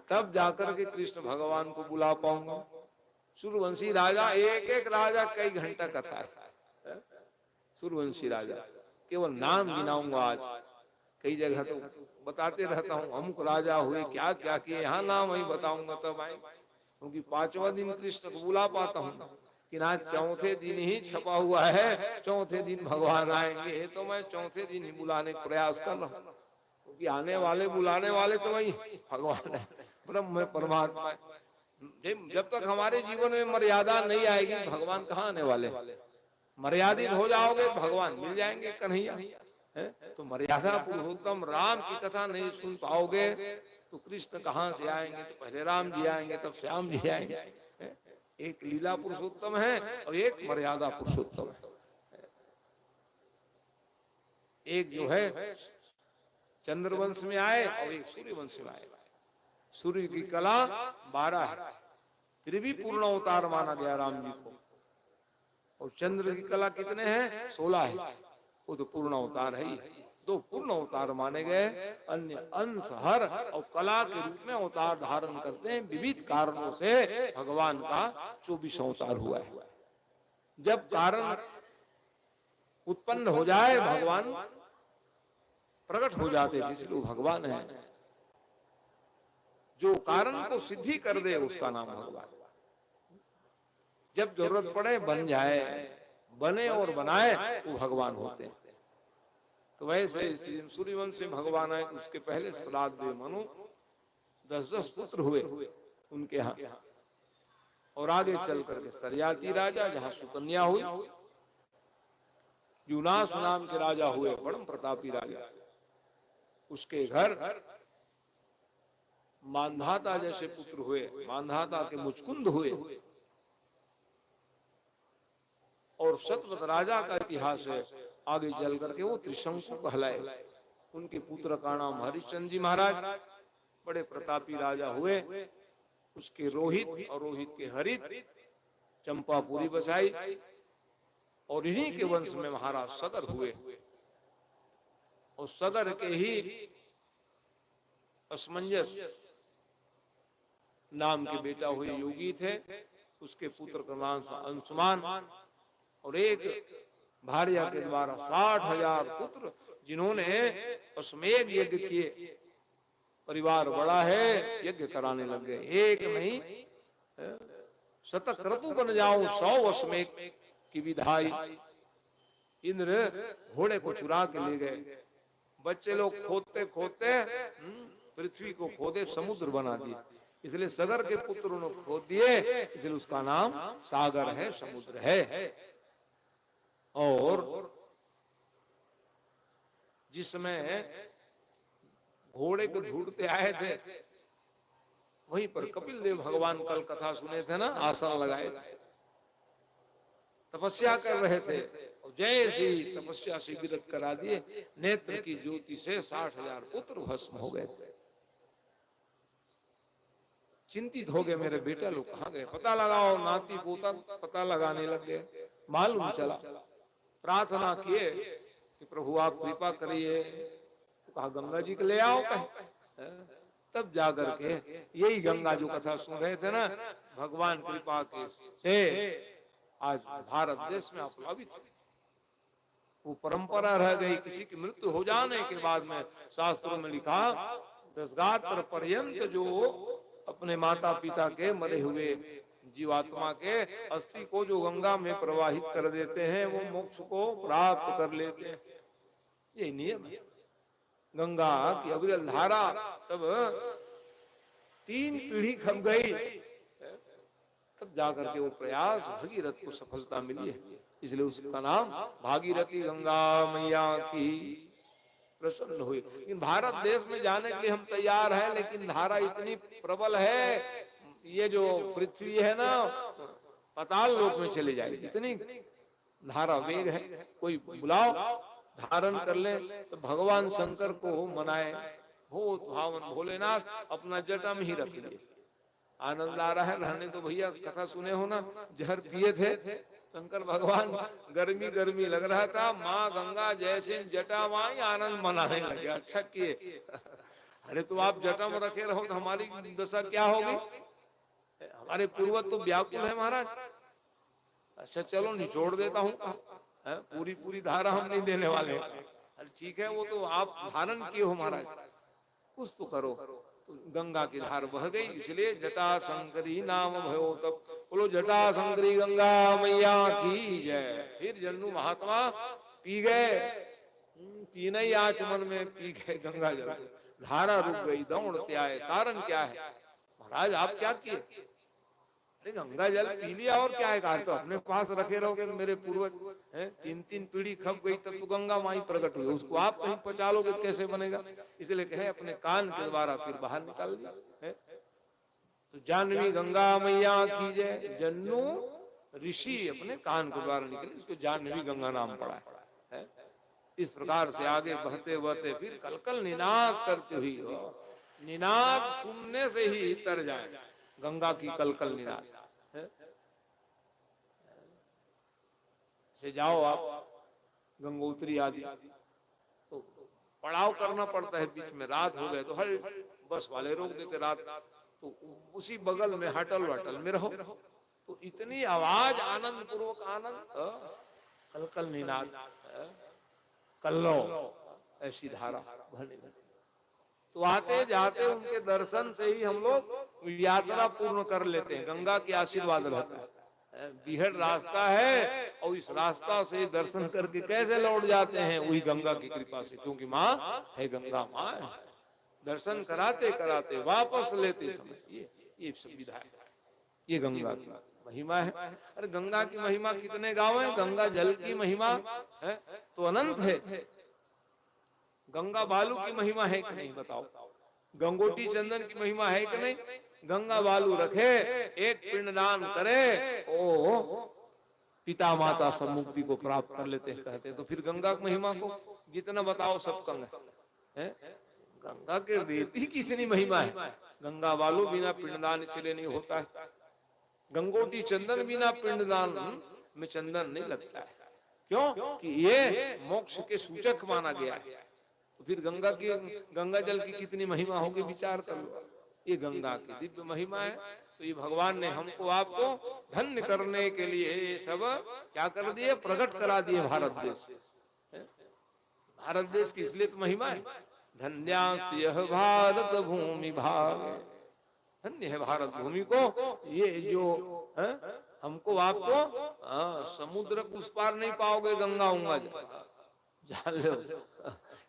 तब जाकर के कृष्ण भगवान को बुला पाऊंगा। सूर्यवंशी राजा, एक एक राजा कई घंटा कथा है। सूर्यवंशी राजा केवल नाम गिनाऊंगा आज, कई जगह तो बताते रहता हूँ अमुक राजा हुए, क्या क्या किए, यहाँ नाम ही बताऊंगा तब आए, क्योंकि 5वां दिन कृष्ण को बुला पाता हूँ कि आज चौथे दिन ही छपा हुआ है, चौथे दिन भगवान आएंगे, तो मैं चौथे दिन ही बुलाने का प्रयास कर रहा हूँ, क्योंकि आने वाले बुलाने वाले तो वही भगवान है, ब्रह्म परमात्मा है। जब तक हमारे जीवन में मर्यादा नहीं आएगी भगवान कहाँ आने वाले? मर्यादित हो जाओगे भगवान मिल जाएंगे कन्हैया है? तो मर्यादा पुरुषोत्तम राम की कथा नहीं सुन पाओगे तो कृष्ण कहाँ से आएंगे? तो पहले राम जी आएंगे, तब श्याम जी आएंगे। एक लीला पुरुषोत्तम है और एक मर्यादा पुरुषोत्तम है। एक जो है चंद्रवंश में आए और एक सूर्यवंश में आए। सूर्य की कला 12 है, फिर भी पूर्ण अवतार माना गया राम जी को। और चंद्र की कला कितने हैं? 16 है, वो तो पूर्ण अवतार है ही। 2 पूर्ण अवतार माने गए, अन्य अंश हर और कला के रूप में अवतार धारण करते हैं। विविध कारणों से भगवान का 24 अवतार हुआ है। जब कारण उत्पन्न हो जाए भगवान प्रकट हो जाते, जिसलिए भगवान है। जो कारण को सिद्धि कर दे उसका नाम भगवान। जब जरूरत पड़े बन जाए, बने और बनाए वो भगवान होते हैं। तो वैसे सूर्यवंश में भगवान आए, उसके पहले श्राद्ध दे मनु 10-10 पुत्र हुए उनके यहाँ। और आगे चल करके सरयाती राजा, जहाँ सुकन्या हुई, यूनास नाम के राजा हुए, परम प्रतापी राजा। उसके घर मांधाता जैसे पुत्र हुए, मांधाता के मुचकुंद हुए। और सतवत राजा का इतिहास है, आगे चल करके वो त्रिशंकु कहलाए। उनके पुत्र का नाम हरिश्चंद्र जी महाराज, बड़े प्रतापी राजा हुए। उसके रोहित और रोहित के हरित चंपापुरी बसाई। और इन्हीं के वंश में महाराज सगर हुए। और सगर के ही असमंजस नाम के बेटा हुए, योगी थे। उसके पुत्र का नाम अंशुमान। और एक भार्या के द्वारा 60,000 पुत्र, जिन्होंने अश्वमेध यज्ञ किए। परिवार बड़ा है, यज्ञ कराने लग गए। एक नहीं शतक क्रतु बन जाऊं 100 वर्ष में की विधाई। इंद्र घोड़े को चुरा के ले गए। बच्चे लोग खोदते खोदते पृथ्वी को खोदे समुद्र बना दिए। इसलिए सगर के पुत्र उन्होंने खोद दिए, इसलिए उसका नाम सागर है, समुद्र है। और जिस समय घोड़े को ढूंढते आए थे, वहीं पर कपिल देव भगवान कल कथा सुने थे ना, आसन लगाए थे, तपस्या कर रहे थे। जैसे ही तपस्या से विरत करा दिए, नेत्र की ज्योति से 60,000 पुत्र भस्म हो गए थे। चिंतित हो गए, मेरे बेटा लोग कहाँ गए, पता लगाओ। नाती पोता पता लगाने लग गए। मालूम चला, प्रार्थना किए कि प्रभु आप कृपा करिए। तो कहा गंगा जी को ले आओ कहीं। तब जाकर के यही गंगा जो कथा सुन रहे थे ना, भगवान कृपा के से आज भारत देश में आप्लावित है। वो परंपरा रह गई। किसी की मृत्यु हो जाने के बाद में शास्त्रों में लिखा, दशगात्र पर्यंत जो अपने माता पिता के मरे हुए जीवात्मा के अस्थि को जो गंगा में प्रवाहित कर देते हैं, वो मोक्ष को प्राप्त कर लेते हैं। ये नियम है गंगा की अविरल धारा। तब 3 पीढ़ी खप गई, तब जाकर के वो प्रयास भगीरथ को सफलता मिली है। इसलिए उसका नाम भागीरथी गंगा मैया की प्रसन्न हुई। लेकिन भारत देश में जाने के लिए हम तैयार हैं, लेकिन धारा इतनी प्रबल है, ये जो पृथ्वी है ना, पाताल लोक में चले जाएगी, इतनी धारा वेग है। कोई बुलाओ, धारण कर ले, तो भगवान शंकर को मनाए। भूत भावन भोलेनाथ अपना जटा में ही रख लिए। आनंद आ रहा है, रहने तो भैया, कथा सुने हो ना, जहर पिए थे शंकर भगवान, गर्मी गर्मी लग रहा था, माँ गंगा जैसे जटा माई आनंद मनाने लगे। अच्छा किए। अरे तो आप जटा में रखे रहो तो हमारी दशा क्या होगी? हमारे पूर्वज तो व्याकुल है महाराज। अच्छा चलो निचोड़ देता हूँ, पूरी पूरी धारा हम नहीं देने वाले। अरे ठीक है, वो तो आप धारण किए हो महाराज, कुछ तो करो। तो गंगा की धार बह गई, इसलिए जटा शंकरी नाम भयो। तब बोलो जटा शंकरी गंगा मैया की जय। फिर जन्नू महात्मा पी गए, 3 ही आचमन में पी गए गंगा जल। धारा रुक गई, दौड़ते आए। कारण क्या है महाराज, आप क्या किए? गंगा जल पी लिया और क्या है? तो अपने पास रखे रहोगे तो मेरे पूर्वज 3 पीढ़ी खप गई, तब तो गंगा माई प्रकट हुई, उसको आप कहीं पचा लोगे कैसे बनेगा? इसलिए कहे अपने कान के द्वारा फिर बाहर निकाल दिया। तो जानवी गंगा मैया की जय। जन्नू ऋषि अपने कान के द्वारा निकले, इसको जानवी गंगा नाम पड़ा है। इस प्रकार से आगे बहते बहते फिर कलकल निनाद करते हुई, निनाद सुनने से ही तर जाए गंगा की कलकल निनाद से। जाओ आप गंगोत्री आदि, तो पड़ाव करना पड़ता है, बीच में रात हो गए तो हर बस वाले रोक देते रात, तो उसी बगल में हटल वटल में रहो। तो इतनी आवाज, आनंद पूर्वक आनंद, कलकल निनाद, कल्लो, ऐसी धारा भरने लगी। तो आते जाते उनके दर्शन से ही हम लोग यात्रा पूर्ण कर लेते हैं। गंगा के आशीर्वाद रहता है। बिहड़ रास्ता है और इस रास्ता से दर्शन करके कैसे लौट जाते हैं? वही गंगा की कृपा से, क्योंकि माँ है, गंगा माँ है। दर्शन कराते कराते वापस लेते समय ये सुविधा है, ये गंगा की महिमा है। अरे गंगा की महिमा कितने गाँव है? गंगा जल की महिमा है तो अनंत है। गंगा बालू की महिमा है कि नहीं बताओ? गंगोटी चंदन की महिमा है कि नहीं? गंगा बालू रखे, एक पिंडदान करे, ओ पिता माता सब मुक्ति को प्राप्त कर लेते हैं कहते हैं। तो फिर गंगा की महिमा को जितना बताओ सब कम है। गंगा के रेती की इतनी महिमा है। गंगा बालू बिना पिंडदान इसलिए नहीं होता है। गंगोटी चंदन बिना पिंडदान में चंदन नहीं लगता है। क्यों? कि ये मोक्ष के सूचक माना गया है। तो फिर गंगा जल की कितनी महिमा होगी, विचार कर लो। ये गंगा की दिव्य महिमा है। तो ये भगवान ने हमको आपको धन्य करने के लिए ये सब क्या कर दिए? प्रकट करा दिए भारत देश। भारत देश की इसलिए तो महिमा है। धन्यास्य भारत भूमि भाग, धन्य है भारत भूमि को, ये जो है, हमको आपको समुद्र उस पार नहीं पाओगे, गंगा उंगा जान लो।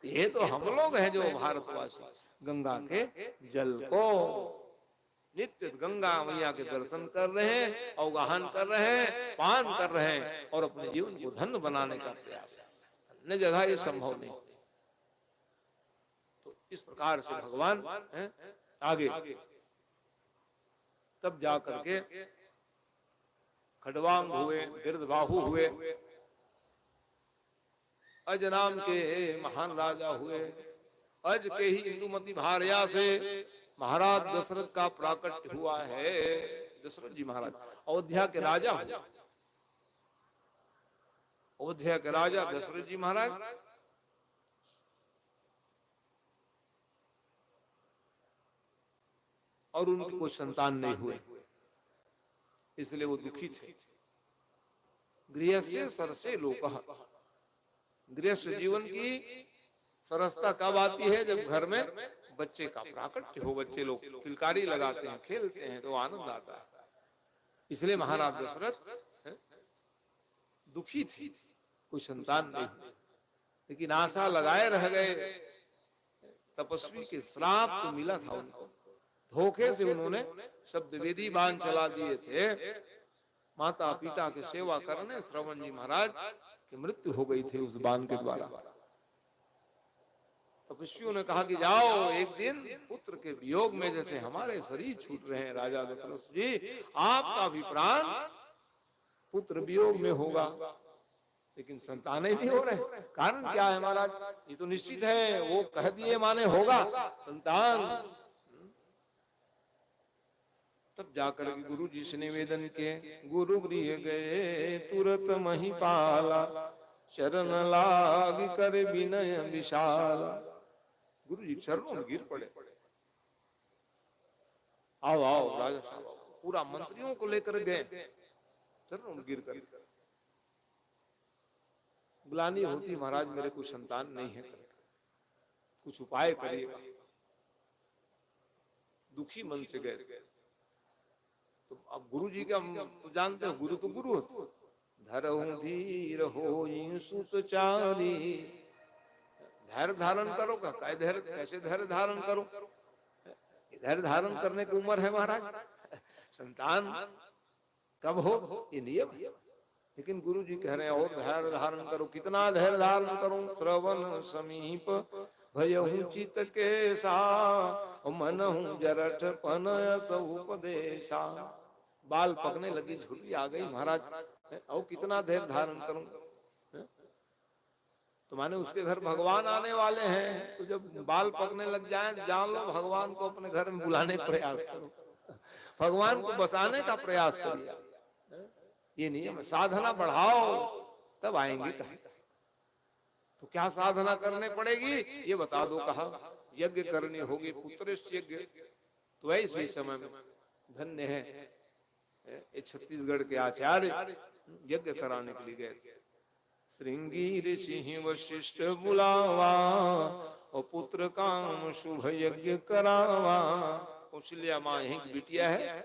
ये तो हम लोग हैं जो भारतवासी गंगा के जल को नित्य गंगा मैया के दर्शन कर रहे हैं, अवगाहन कर रहे हैं, पान कर रहे हैं और अपने जीवन को धन्य बनाने का प्रयास है। अन्य जगह ये संभव नहीं। तो इस प्रकार से भगवान आगे तब जा करके खडवांग हुए, गिरधबाहु हुए, अज नाम के महान राजा हुए। अज के ही इंदुमती भार्या से महाराज दशरथ का प्राकट्य हुआ है। दशरथ जी महाराज अयोध्या के राजा हुए। अयोध्या के राजा दशरथ जी महाराज और उनकी कोई संतान नहीं हुए, इसलिए वो दुखी थे। गृहस्य सरसे लोकः, गृहस्थ जीवन की सरसता कब आती है? जब घर में बच्चे का प्राकट्य हो, बच्चे लोग किलकारी लगाते हैं, खेलते हैं तो आनंद आता है। इसलिए महाराज दशरथ दुखी थे, कोई संतान नहीं, लेकिन आशा लगाए रह गए। तपस्वी के श्राप तो मिला था उनको, धोखे से उन्होंने शब्द वेदी बाण चला दिए थे। माता पिता की सेवा करने श्रवण जी महाराज की मृत्यु हो गई थी उस बाण के द्वारा। तपस्वियों ने कहा कि जाओ, एक दिन पुत्र के वियोग में जैसे हमारे शरीर छूट रहे हैं राजा दशरथ जी, आपका भी प्राण पुत्र वियोग में होगा। लेकिन संतान ही नहीं हो रहे। कारण क्या है महाराज? ये तो निश्चित है, वो कह दिए माने होगा संतान। तब जाकर के गुरु जी से निवेदन के, गुरु गृह गए तुरंत महिपाला, चरण लाग कर विनय विशाल। गुरु जी चरणों में गिर पड़े। आओ आओ राजा साहब, पूरा मंत्रियों को लेकर गए, चरणों में गिर कर ग्लानि होती, महाराज मेरे को संतान नहीं है, कुछ उपाय करिएगा। दुखी मन से गए। तो अब गुरु जी का तो जानते हो, गुरु तो गुरु हो। धरहु धीर होई सुतचारी, धैर्य धारण करो का काय धैर्य, कैसे धैर्य धारण करो? धैर्य धारण करने की उम्र है महाराज, संतान कब हो ये नियम। लेकिन गुरु जी कह रहे हैं और धैर्य धारण करो। कितना धैर्य धारण करूं? श्रवण समीप भयहु चित केसा, मनहु जरठ पनय सब उपदेशा। बाल पकने लगी, झुर्री आ गई महाराज, और कितना धैर्य धारण करूं? तो माने उसके घर भगवान आने वाले हैं, तो जब बाल पकने लग जाएं जान लो भगवान को अपने घर में बुलाने का प्रयास करो, भगवान को बसाने का प्रयास करिए। ये नियम है। साधना बढ़ाओ तब आएंगे कहा। तो क्या साधना करने पड़ेगी ये बता दो। कहा यज्ञ करनी होगी, पुत्र यज्ञ। तो ऐसे समय में धन्य है ये छत्तीसगढ़ के आचार्य यज्ञ कराने के लिए गए थे। श्रृंगी ऋषि वशिष्ठ बुलावा, और पुत्र काम शुभ यज्ञ करावा। कौशल्या माँ यही बिटिया है,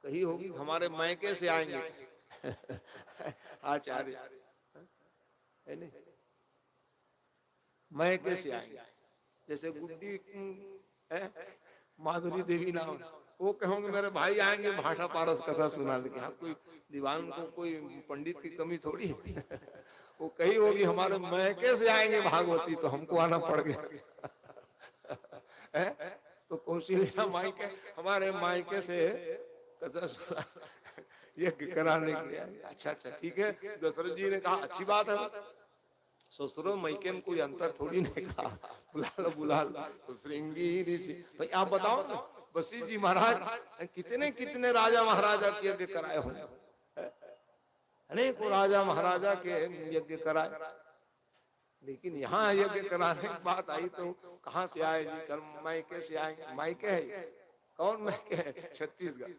कही होगी हमारे मैके से आएंगे आचार्य है नहीं, मैके से आएंगे। जैसे गुड्डी माधुरी देवी नाम, वो कहोगे मेरे भाई आएंगे भाषा पारस कथा सुनाने के। हाँ, कोई दीवान को कोई पंडित की कमी थोड़ी है। वो कही होगी हमारे मैके से आएंगे भागवती, तो हमको आना पड़ गया। तो कौशल्या मायके, हमारे मायके से कथा सुना यज्ञ कराने के लिए। अच्छा अच्छा ठीक है। दशरथ जी ने कहा अच्छी बात है, ससुरो मैके में कोई अंतर थोड़ी नहीं। कहा बुला लो। तो श्रृंगी ऋषि भाई आप बताओ ना, वशिष्ठ जी महाराज कितने कितने राजा महाराजा के यज्ञ कराए होंगे, अनेकों राजा महाराजा के यज्ञ कराए। लेकिन यहाँ यज्ञ कराने की बात आई तो कहाँ से आए जी? कर मैके से आएंगे। मैके है कौन? मैके है छत्तीसगढ़,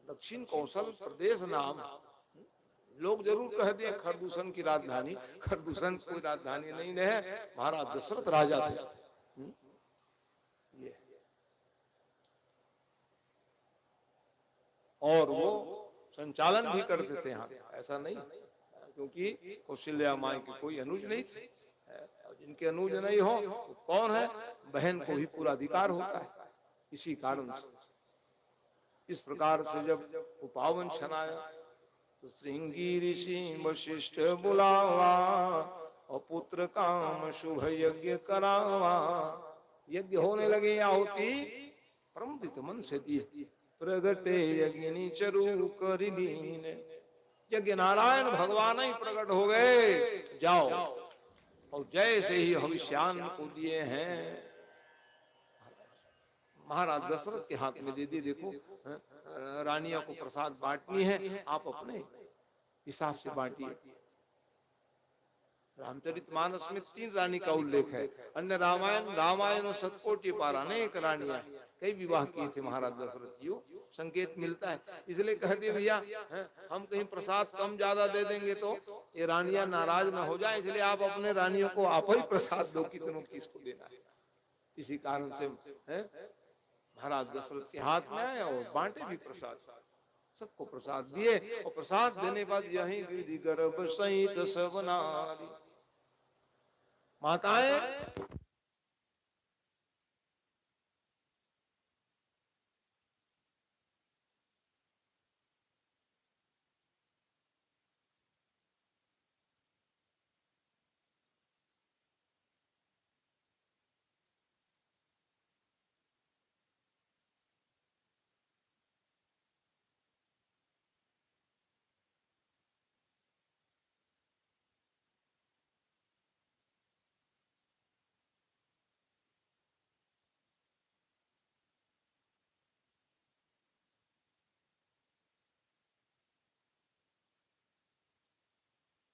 दक्षिण कौशल प्रदेश नाम। लोग जरूर कह दिए खरदूषण की राजधानी, खरदूषण कोई राजधानी नहीं है, महाराज दशरथ राजा थे। ये और वो संचालन भी करते थे यहाँ, ऐसा नहीं, क्योंकि कौशल्या माँ की कोई अनुज नहीं थी। जिनके अनुज नहीं हो तो कौन है, बहन को भी पूरा अधिकार होता है। इसी कारण से इस प्रकार से जब वो पावन क्षण आया तो श्रृंगी ऋषि वशिष्ठ बुलावा और पुत्र काम शुभ यज्ञ करावा। यज्ञ होने लगे, आहुति प्रमुदित मन से दिए, प्रगटे यज्ञनी चरु करिलीन। यज्ञ नारायण भगवान ही प्रकट हो गए, जाओ, और जैसे ही हविष्यान को दिए हैं महाराज दशरथ के हाथ में दे दिए। देखो रानियों को प्रसाद बांटनी है, आप अपने हिसाब से बांटिए। रामचरितमानस में 3 रानी का उल्लेख है, अन्य रामायण शतकोटि पार अनेक रानियां, कई विवाह किए थे महाराज दशरथ जी, संकेत मिलता है। इसलिए कह दिए भैया हम कहीं प्रसाद कम ज्यादा दे देंगे तो ये रानियां नाराज ना हो जाए, इसलिए आप अपने रानियों को आप ही प्रसाद दो, कितनों किसको देना है। इसी कारण से महाराज दशरथ के हाथ में आए और बांटे भी प्रसाद, सबको प्रसाद दिए। और प्रसाद देने बाद यही विधि गर्भ सहित सब नारी माताएं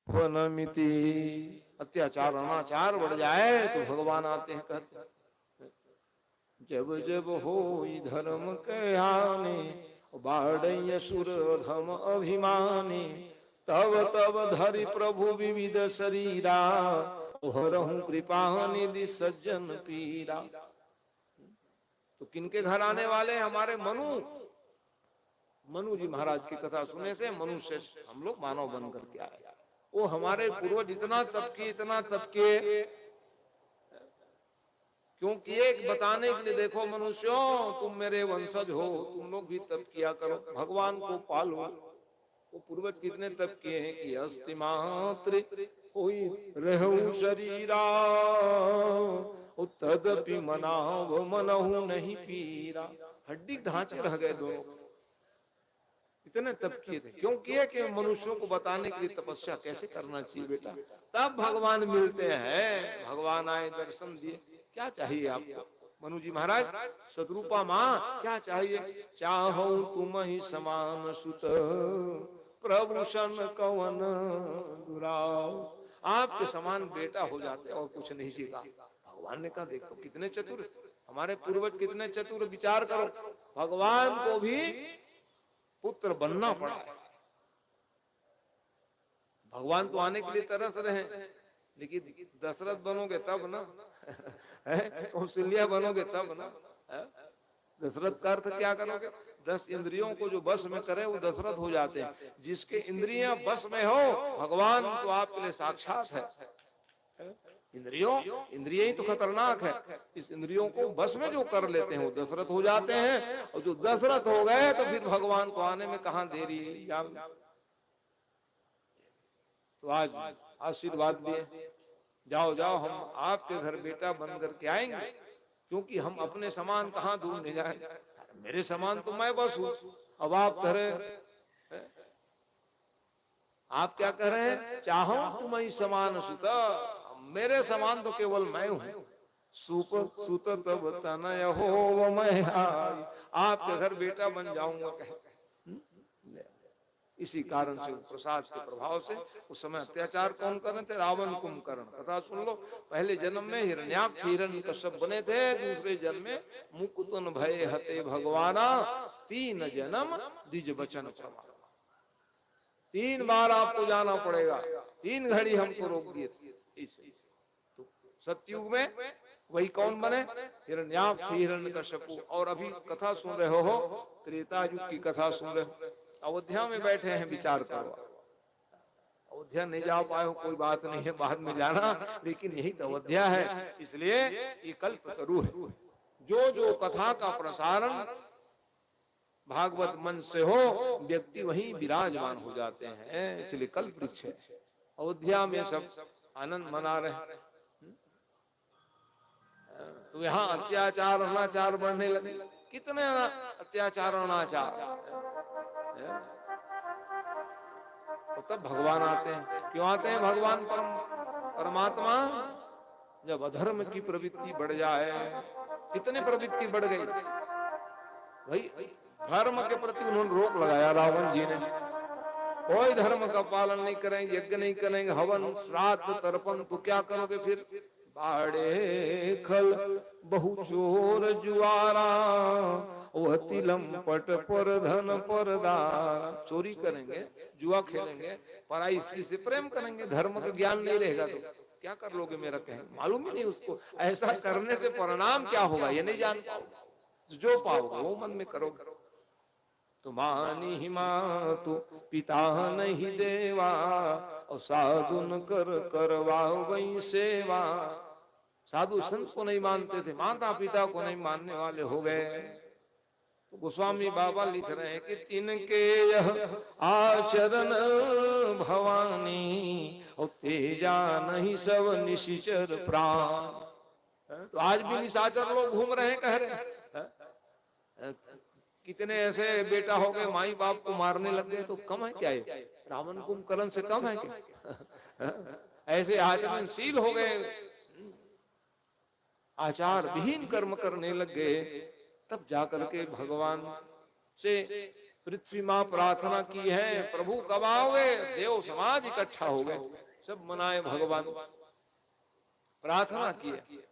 वनमिति, अत्याचार अनाचार बढ़ जाए तो भगवान आते हैं, कहते हैं जब जब हो धर्म के हानि बाढ़ सुर धम अभिमानी, तब तब धरि प्रभु विविध शरीरा हरहु कृपा निधि सज्जन पीरा। तो किनके घर आने वाले हमारे मनु जी महाराज की कथा सुनने से मनुष्य हम लोग मानव बन करके आए। वो हमारे पूर्वज इतना तप किए, क्योंकि एक बताने के लिए, देखो मनुष्यों तुम मेरे वंशज हो, तुम लोग भी तप किया करो, भगवान को पालो। वो पूर्वज कितने तप किए हैं कि अस्ति मात्र कोई रहु शरीरा तदपि मनाव मनहु नहीं पीरा। हड्डी ढांचे रह गए दोनों, इतने तप किए थे। क्यों किए कि मनुष्यों को बताने के लिए तपस्या कैसे करना चाहिए बेटा, तब भगवान मिलते हैं। भगवान आए, दर्शन दिए, क्या चाहिए आपको? मनु जी महाराज, सतरूपा माँ क्या चाहिए? चाहो तुम ही समान सुत प्रभूषण कवन दुराव। आपके समान बेटा हो जाते और कुछ नहीं सीखा। भगवान ने कहा देखो कितने चतुर हमारे पूर्वज, कितने चतुर, विचार करो, भगवान को भी पुत्र बनना पड़ा। भगवान तो आने के लिए तरस रहे, लेकिन दशरथ बनोगे तब ना, कौशल्या बनोगे तब ना। दशरथ का अर्थ क्या करोगे? 10 इंद्रियों को जो बस में करे वो दशरथ हो जाते हैं। जिसके इंद्रियां बस में हो, भगवान तो आपके लिए साक्षात है। इंद्रिय ही तो खतरनाक है। इस इंद्रियों को बस में जो कर लेते हैं वो दशरथ हो जाते हैं, और जो दशरथ हो गए तो फिर भगवान को आने में कहां देरी है। तो आज आशीर्वाद दिए, जाओ जाओ हम आपके घर बेटा बन करके आएंगे, क्योंकि हम अपने समान कहां दूर नहीं जाएंगे। मेरे समान तो मैं बस हूं, अब आप कह रहे, आप क्या कह रहे हैं? चाहो तुम ही समान सुता, मेरे समान तो केवल मैं हूं। सुत तब तनय हो मैं आपके घर बेटा बन जाऊंगा कह। इसी कारण से प्रसाद के प्रभाव से उस समय अत्याचार कौन कर रहे थे? रावण कुंभकर्ण। कथा सुन लो, पहले जन्म में हिरण्याक्ष हिरण्यकश्यप बने थे, दूसरे जन्म में मुकुतन भय हते भगवाना, 3 जन्म द्विज वचन प्रमाण। 3 बार आपको जाना पड़ेगा, 3 घड़ी हमको रोक दिए थे। तो सतयुग में वही कौन बने? हिरण्याक्ष, हिरण्यकश्यपु। और अभी कथा सुन रहे हो, त्रेता युग की कथा सुन रहे हो, अयोध्या में बैठे हैं, विचार करो। अयोध्या नहीं जा पाए हो कोई बात नहीं है, बाद में जाना, लेकिन यही तो अयोध्या है, इसलिए ये कल्पतरु है। जो जो कथा का प्रसारण भागवत मन से हो, व्यक्ति वहीं विराजमान हो जाते हैं, इसलिए कल्प वृक्ष है। अयोध्या में सब आनंद मना रहे हैं, तो यहाँ अत्याचार अनाचार बढ़ने लगे। कितने अत्याचार अनाचार, तो तब भगवान आते हैं। क्यों आते हैं भगवान? परमात्मा जब अधर्म की प्रवृत्ति बढ़ जाए, कितने प्रवृत्ति बढ़ गई भाई, धर्म के प्रति उन्होंने रोक लगाया रावण जी ने। कोई धर्म का पालन नहीं करेंगे, यज्ञ नहीं करेंगे, हवन श्राद्ध तर्पण, तो क्या करोगे फिर? बाड़े खल बहु चोर जुआरा, वह तिलम पट पर धन परदार। चोरी करेंगे, जुआ खेलेंगे, पराई स्त्री से प्रेम करेंगे, धर्म का ज्ञान नहीं रहेगा तो क्या कर लोगे? मेरा कहें मालूम ही नहीं उसको, ऐसा करने से परिणाम क्या होगा ये नहीं जान पाओगे। जो पाओगे वो मन में करोगे। तो मानी ही मातु पिता नहीं देवा, और साधु न कर करवा वही सेवा। साधु संत को नहीं मानते थे, माता पिता को नहीं मानने वाले हो गए। तो गोस्वामी बाबा लिख रहे हैं कि तिनके यह आचरण भवानी, और तेजा नहीं सब निशिचर प्राण। तो आज भी निशाचर लोग घूम रहे हैं, कह रहे हैं। कितने ऐसे बेटा हो गए माई बाप को मारने लग गए, तो कम है क्या ये? रावण कुंभकर्ण से कम है क्या? ऐसे आचरणशील हो गए, आचार विहीन कर्म करने लग गए, तब जाकर के भगवान से पृथ्वी माँ प्रार्थना की है, प्रभु कब आओगे? देव समाज इकट्ठा हो गए, सब मनाए भगवान, प्रार्थना की है।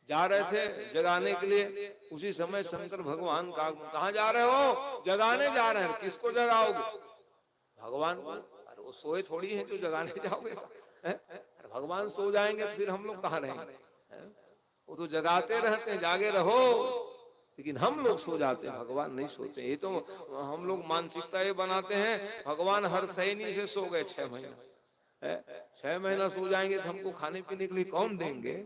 जा रहे थे जगाने के लिए, उसी समय शंकर भगवान का आगमन। कहाँ जा रहे हो? जगाने जा रहे हैं। किसको जगाओगे? भगवान को। अरे वो सोए थोड़ी हैं जो जगाने जाओगे? अरे भगवान सो जाएंगे तो फिर हम लोग कहाँ रहेंगे? वो तो जगाते रहते हैं, जागे रहो, लेकिन हम लोग सो जाते हैं, भगवान नहीं सोते। ये तो हम लोग मानसिकता ये बनाते हैं, भगवान हर सैनी से सो गए 6 महीना। 6 महीना सो जाएंगे तो हमको खाने पीने के लिए कौन देंगे?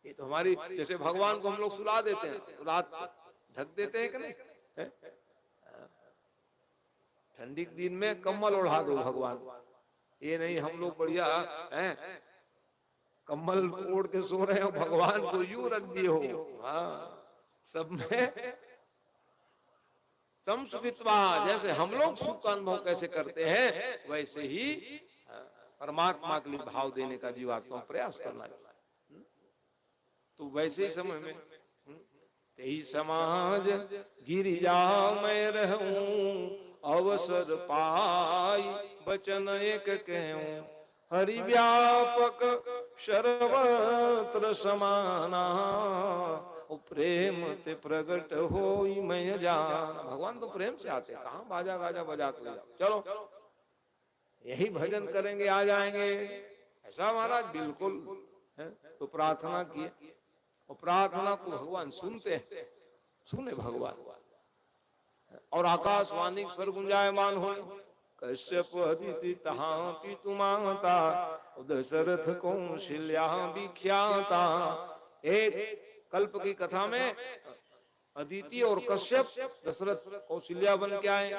ये तो हमारी, जैसे भगवान को हम लोग सुला देते हैं तो रात ढक देते हैं कि नहीं? ठंडी के दिन में कम्बल ओढ़ा दो भगवान, ये नहीं हम लोग बढ़िया कम्बल ओढ़ के सो रहे हो, भगवान को यूं रख दिए हो। हाँ, सब में तम सुखित्वा, जैसे हम लोग सुख का अनुभव कैसे करते हैं, वैसे ही परमात्मा के लिए भाव देने का जीवात्मा प्रयास करना चाहिए। तो वैसे ही समय में तेही समाज गिरिजा मैं रहूं, अवसर पाई बचन एक कहूं, हरि व्यापक सर्वत्र समाना, प्रेम ते प्रगट होई मैं जान। भगवान तो प्रेम से आते, कहाँ बाजा गाजा बजाते चलो यही भजन करेंगे आ जाएंगे, ऐसा महाराज बिल्कुल है। तो प्रार्थना की, और प्रार्थना को भगवान सुनते हैं, सुने भगवान। और आकाशवाणी स्वर गुंजायमान हो, कश्यप अदिति तहां पितु माता, दशरथ कौशल्या विख्याता। एक कल्प की कथा में अदिति और कश्यप दशरथ कौशल्या बन के आए।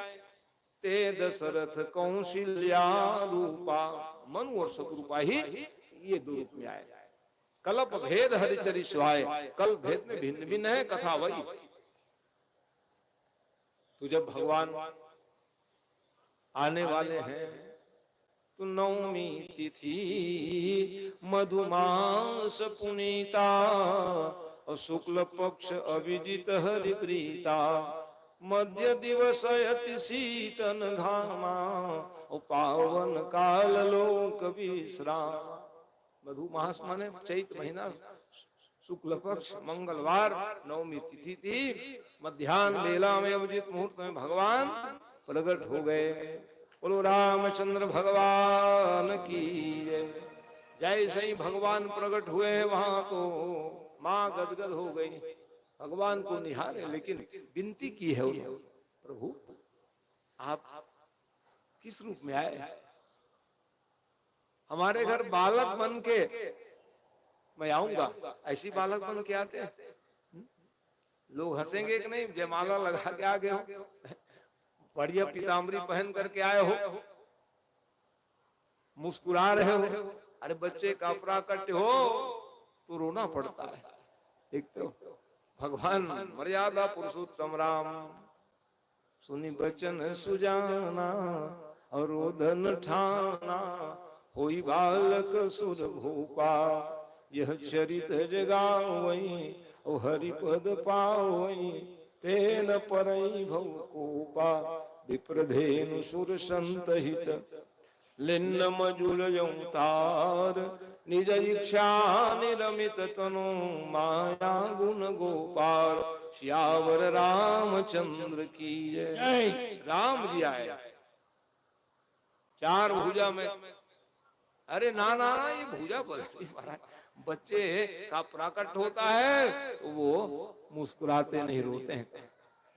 ते दशरथ कौशल्या रूपा, मनु और शत्रुपा ही ये 2 रूप में आए। कल्प भेद हरिचरि स्वाय, कल्प भेद में भिन्न भिन्न है, कथा वही। तो जब भगवान आने वाले हैं तो नवमी तिथि मधुमास पुनीता, और शुक्ल पक्ष अभिजित हरिप्रीता, मध्य दिवस अति शीतन घामा, और पावन काल लोक विश्राम। मधु मास माने चैत महीना, शुक्ल पक्ष मंगलवार नवमी तिथि थी, मध्याह्न बेला में अभिजित मुहूर्त में भगवान प्रकट हो गए। बोलो रामचंद्र भगवान की जय। जैसे ही भगवान प्रकट हुए वहां तो माँ गदगद हो गई, भगवान को निहारे, लेकिन विनती की है उन्होंने, प्रभु आप किस रूप में आए? हमारे घर बालक बन के मैं आऊंगा, ऐसी बालक बन के आते हैं? लोग हंसेंगे कि नहीं? जयमाला लगा के आ गए हो, बढ़िया पीताम्बरी पहन करके आए हो, मुस्कुरा रहे हो, अरे बच्चे का प्राकट्य हो तो रोना पड़ता है। एक तो भगवान मर्यादा पुरुषोत्तम राम, सुनी बचन सुजाना और रोदन ठाना, होई बालक सुर भूपा, यह चरित जगावई ओ हरिपद पावई, तेन परई भव कोपा, विप्रधेनु सुर संत हित, लिन्न मजुल तार, निज इच्छा निरमित तनु, माया गुण गोपाल, श्यावर रामचंद्र की जय। राम जी आए चार भुजा में, अरे ना ना ना, ये भुजा बदली महाराज, बच्चे का प्राकट होता है वो मुस्कुराते नहीं, रोते हैं।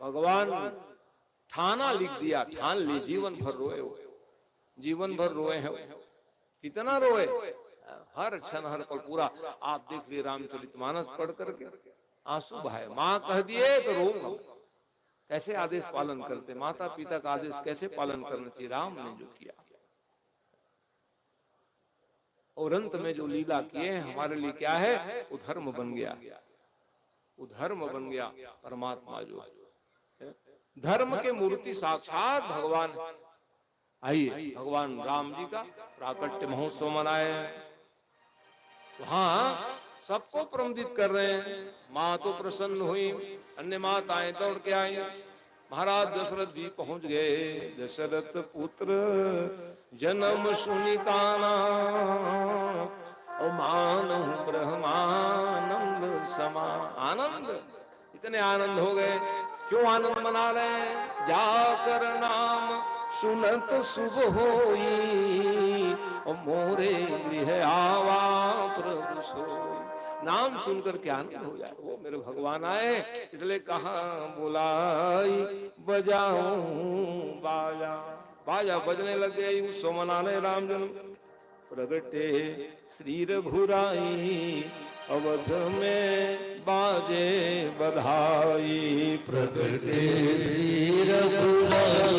भगवान ठाना लिख दिया, ठान ली, जीवन भर रोए हो, जीवन भर रोए हैं, कितना रोए, हर क्षण हर पल पूरा। आप देख लिए रामचरितमानस पढ़ करके आंसू बहाए, माँ कह दिए तो रोऊंगा। कैसे आदेश पालन करते, माता पिता का आदेश कैसे पालन करना चाहिए, राम ने जो किया। और अंत में जो लीला किए हैं हमारे लिए क्या है, वो धर्म बन गया, वो धर्म बन गया। परमात्मा जो धर्म के मूर्ति साक्षात भगवान। आइए भगवान राम जी का प्राकट्य महोत्सव मनाए, वहां सबको प्रमोदित कर रहे हैं। माँ तो प्रसन्न हुई, अन्य माताएं दौड़ के आई, महाराज दशरथ भी पहुंच गए। दशरथ पुत्र जन्म सुनि काना, और मानो ब्रह्मानंद समा। आनंद, इतने आनंद हो गए। क्यों आनंद मना रहे हैं? जाकर नाम सुनत शुभ होई, और मोरे गृह आवा प्रभु सोई। नाम सुनकर के आनंद हो जाए, वो मेरे भगवान आए, इसलिए कहा बुलाई बजाऊं बाजा। बाजा बजने लग गई, उत्सव मनाने राम जन्म। प्रगटे श्री रघुराई, अवध में बाजे बधाई। प्रगटे श्री रघुराई,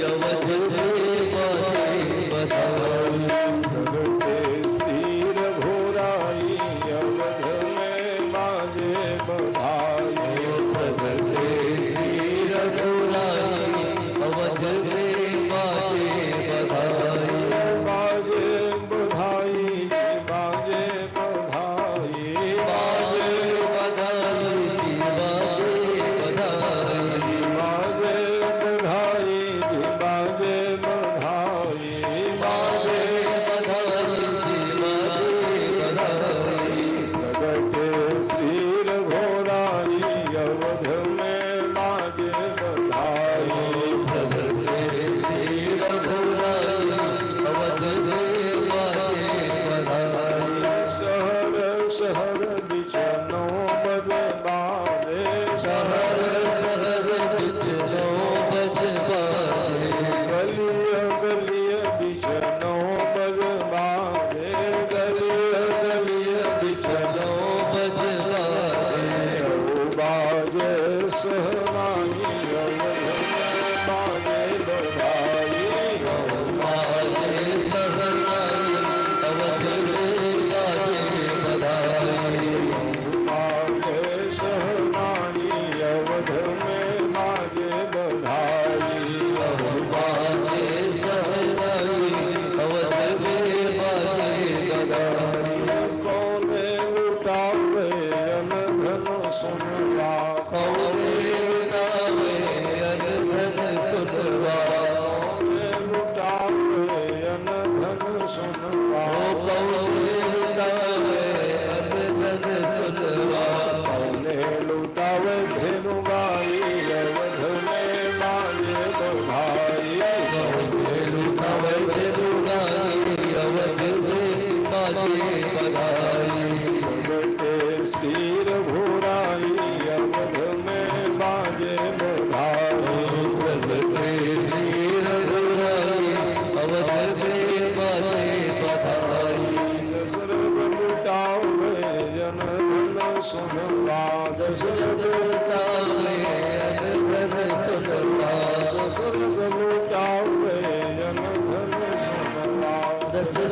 अवध में बाजे बधाई। प्रगटे श्री रघुराई, अवध में बाजे बधाई। प्रगटे श्री रघुराई, अवध में बाजे बधाई। बाजे बधाई, बाजे बधाई, बाजे बधाई, बाजे बधाई। बाजे बधाई, बाजे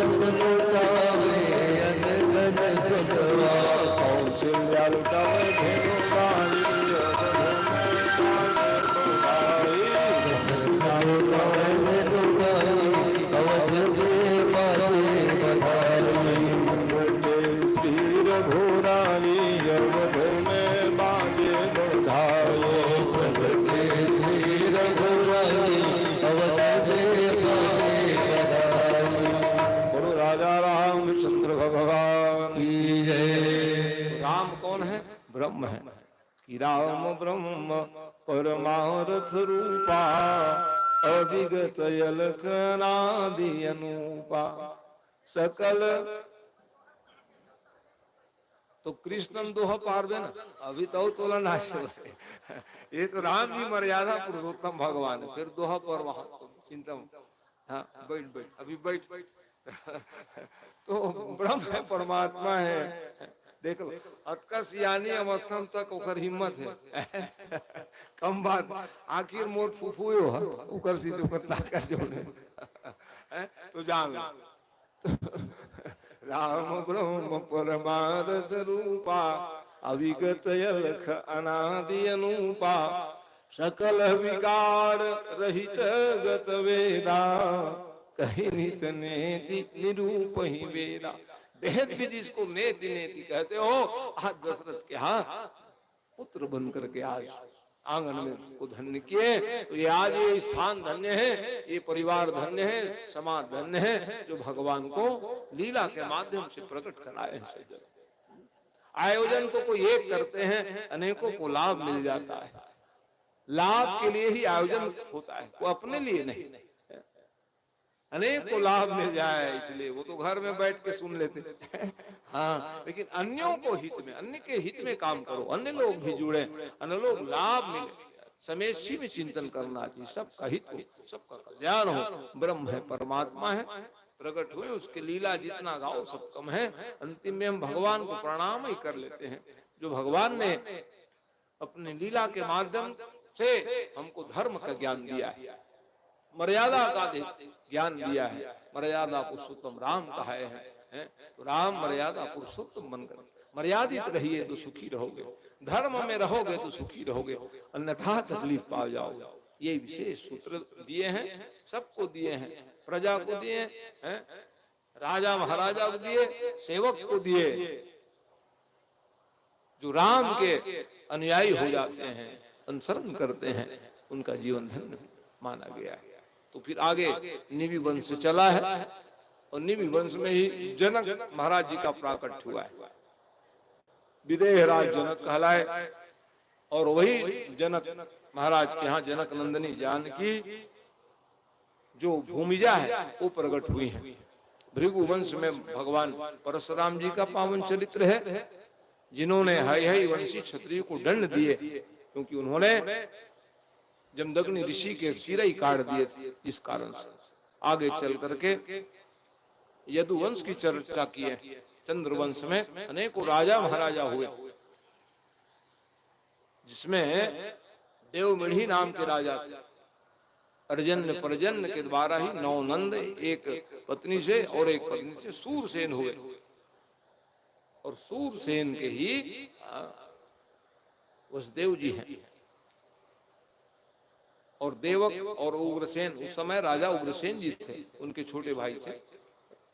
संत लुटावे अनगन सुतवा कौशल्या लुटावे धेनु बाली ब्रह्म है कि राम ब्रह्म परमार्थ रूपा अविगत अलख अनादि अनूपा सकल। तो कृष्णम दोह पारवे ना अभी तो तुलना ये तो राम जी मर्यादा पुरुषोत्तम भगवान है, फिर दोह पर वहां चिंतन। हाँ बैठ बैठ अभी बैठ तो ब्रह्म है परमात्मा है। देख लो अतकस यानी अवस्था तक ओकर हिम्मत है कम बात आखिर मोर फुफुयो है ओकर सीधे ओकर ताकत जोड़े तो जान राम ब्रह्म परमार्थ रूपा अविगत अलख अनादि अनूपा सकल विकार रहित गत वेदा कहीं नित नेति निरूप ही वेदा। भेद भी जिसको नेति नेति कहते हो, आज दशरथ के यहाँ पुत्र बन करके आज आंगन में को धन्य किए, तो ये आज ये स्थान धन्य है, ये परिवार धन्य है, समाज धन्य है जो भगवान को लीला के माध्यम से प्रकट कराए हैं। आयोजन तो कोई एक करते हैं, अनेकों को लाभ मिल जाता है। लाभ के लिए ही आयोजन होता है, वो अपने लिए नहीं। अनेक को लाभ मिल जाए इसलिए वो तो घर में बैठ के सुन लेते हाँ, लेकिन अन्यों को हित में, अन्य के हित में काम करो, अन्य लोग भी जुड़े, अन्य लोग लाभ मिले, समेशी में चिंतन करना चाहिए, सबका हित हो, सबका कल्याण हो। ब्रह्म है, परमात्मा है, प्रकट हुए, उसके लीला जितना गाओ सब कम है। अंतिम में हम भगवान को प्रणाम ही कर लेते हैं, जो भगवान ने अपने लीला के माध्यम से हमको धर्म का ज्ञान दिया है, मर्यादा का ज्ञान दिया है। मर्यादा पुरुषोत्तम राम कहा है, तो राम मर्यादा पुरुषोत्तम बनकर मर्यादित रहिए तो सुखी रहोगे, धर्म में रहोगे तो सुखी रहोगे, अन्यथा तकलीफ पा जाओगे। ये विशेष सूत्र दिए हैं, सबको दिए हैं, प्रजा को दिए हैं, राजा महाराजा को दिए, सेवक को दिए। जो राम के अनुयायी हो जाते हैं, अनुसरण करते हैं, उनका जीवन धन्य माना गया है। तो फिर आगे निवि वंश चला है, और निवि वंश में ही जनक महाराज जी का प्राकट हुआ है। विदेह राज जनक कहलाए, और वही जनक महाराज के यहाँ जनक नंदिनी जानकी जो भूमिजा है वो प्रकट हुई है। भृगु वंश में भगवान परशुराम जी का पावन चरित्र है, जिन्होंने हय वंशी क्षत्रिय को दंड दिए, क्योंकि उन्होंने जमदग्नि ऋषि के सिर ही काट दिए थे। इस कारण से आगे चल करके यदुवंश की चर्चा की है। चंद्रवंश में अनेकों राजा महाराजा हुए, जिसमें देवमणि नाम के राजा थे। अर्जन्य परजन्य के द्वारा ही 9 नंद, एक पत्नी से और एक पत्नी से सूरसेन हुए, और सूरसेन के ही वसुदेव जी हैं। और देवक और उग्रसेन, उस समय राजा उग्रसेन जी थे, उनके छोटे भाई थे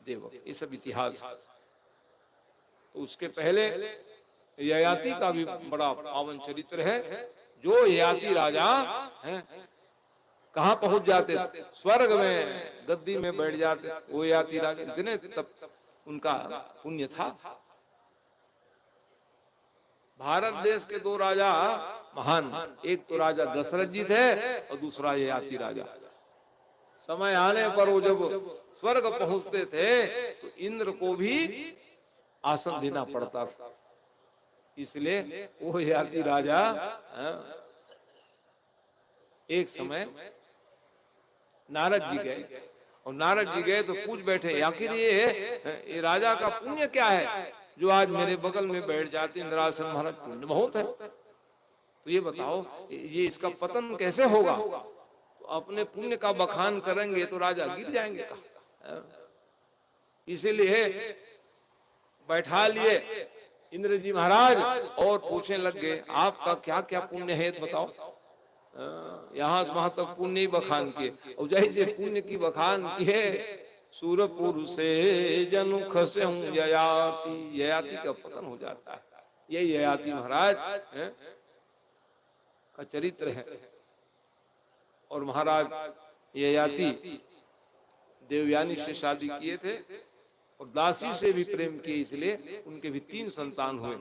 देवक। ये सब इतिहास। तो उसके पहले ययाति का भी बड़ा पावन चरित्र है। जो ययाति राजा हैं, कहाँ पहुंच जाते थे? स्वर्ग में गद्दी में बैठ जाते थे वो ययाति राजा। इतने तब उनका पुण्य था। भारत देश के 2 राजा महान, एक तो राजा दशरथ जी थे और दूसरा ययाति राजा। समय आने पर वो जब स्वर्ग पहुंचते थे तो इंद्र को भी आसन देना पड़ता था, इसलिए वो ययाति राजा एक समय नारद जी गए, और नारद जी गए तो पूछ बैठे, आखिर ये राजा का पुण्य क्या है जो आज मेरे बगल में बैठ जाते? इंद्रासन महाराज पुण्य बहुत है, तो ये बताओ ये इसका पतन कैसे होगा? तो अपने पुण्य का बखान करेंगे तो राजा गिर जाएंगे। इसीलिए बैठा लिए इंद्र जी महाराज और पूछने लग गए आपका क्या क्या पुण्य है बताओ। यहाँ से वहां तक पुण्य ही बखान किए, और जैसे पुण्य की बखान की है, सूरपुर से जनु खसे हूं ययाति, ययाति का पतन हो जाता है। ये ययाति महाराज का चरित्र है। और महाराज ययाति देवयानी से शादी किए थे और दासी से भी प्रेम किए, इसलिए उनके भी 3 संतान हुए।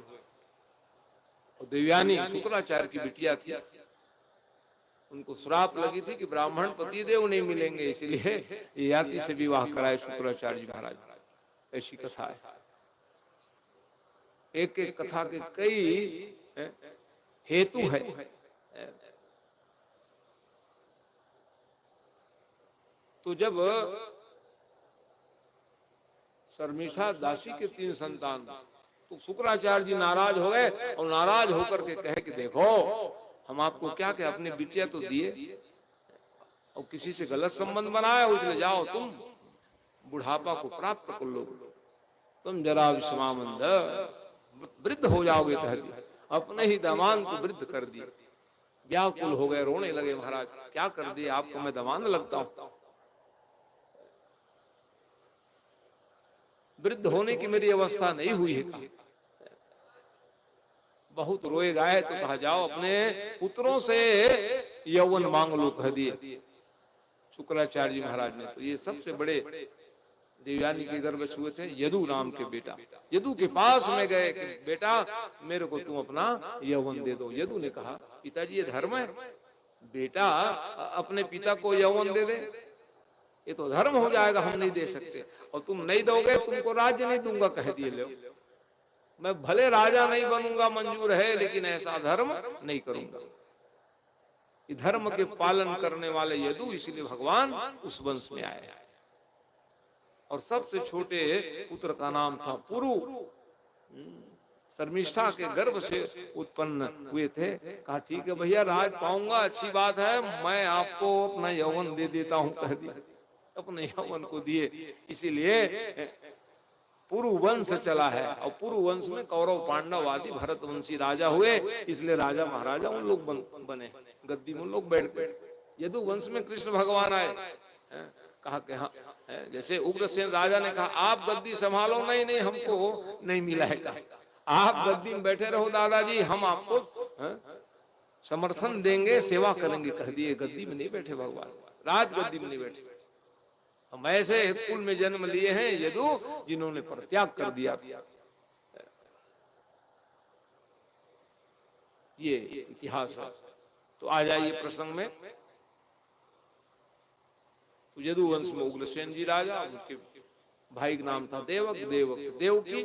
और देवयानी शुक्राचार्य की बिटिया थी, उनको श्राप लगी थी कि ब्राह्मण पतिदेव नहीं मिलेंगे, इसलिए ययाति से विवाह कराए शुक्राचार्य जी महाराज। ऐसी कथा है। एक एक कथा के कई हेतु है। तो जब शर्मिष्ठा दासी के 3 संतान, तो शुक्राचार्य जी नाराज हो गए और नाराज होकर के कहे कि देखो हम आपको क्या क्या अपने बिटिया तो दिए और किसी से गलत संबंध बनाया, उसने जाओ तुम बुढ़ापा को प्राप्त कर लो, तुम जरा विषमानंद वृद्ध हो जाओगे कह दिया। अपने ही दामान को वृद्ध कर दिया, व्याकुल हो गए, रोने लगे। महाराज क्या कर दिए आपको, मैं दामान लगता हूं, वृद्ध होने की मेरी अवस्था नहीं हुई है। बहुत रोए गाए तो कहा जाओ अपने पुत्रों से यौवन मांग लो कह दिए शुक्राचार्य जी महाराज ने। तो ये सबसे बड़े देवयानी के गर्भ से हुए थे यदु नाम के बेटा। यदु के पास में गए कि बेटा मेरे को तुम अपना यौवन दे दो। यदु ने कहा पिताजी ये धर्म है, बेटा अपने पिता को यौवन दे दे, ये तो धर्म हो जाएगा, हम नहीं दे सकते। और तुम नहीं दोगे तुमको राज्य नहीं दूंगा कह दिए। लो मैं भले राजा नहीं बनूंगा मंजूर है, लेकिन ऐसा धर्म नहीं करूंगा। धर्म के पालन करने वाले यदु, इसलिए भगवान उस वंश में आए। और सबसे छोटे पुत्र का नाम था पुरु। शर्मिष्ठा के गर्भ से उत्पन्न हुए थे। कहा ठीक है भैया राज पाऊंगा, अच्छी बात है, मैं आपको अपना यौवन दे देता हूं कह दिया। अपने यौवन को दिए। इसीलिए पुरु वंश चला है। और पुरु वंश में कौरव पांडव आदि भरत वंशी राजा हुए, इसलिए राजा महाराजा उन लोग बने, गद्दी में उन लोग बैठ गए। यदु वंश में कृष्ण भगवान आए। कहा कि हाँ, जैसे उग्रसेन राजा ने कहा आप गद्दी संभालो, नहीं नहीं हमको नहीं मिला है, आप गद्दी में बैठे रहो दादाजी, हम आपको समर्थन देंगे, सेवा करेंगे कह दिए। गद्दी में नहीं बैठे भगवान, राज गद्दी में नहीं बैठे। हम ऐसे कुल में जन्म लिए हैं यदु जिन्होंने परित्याग कर दिया। ये इतिहास है। तो आ जाइए प्रसंग में। तो यदु वंश में उग्रसेन जी राजा, उसके भाई का नाम था देवक। देवकी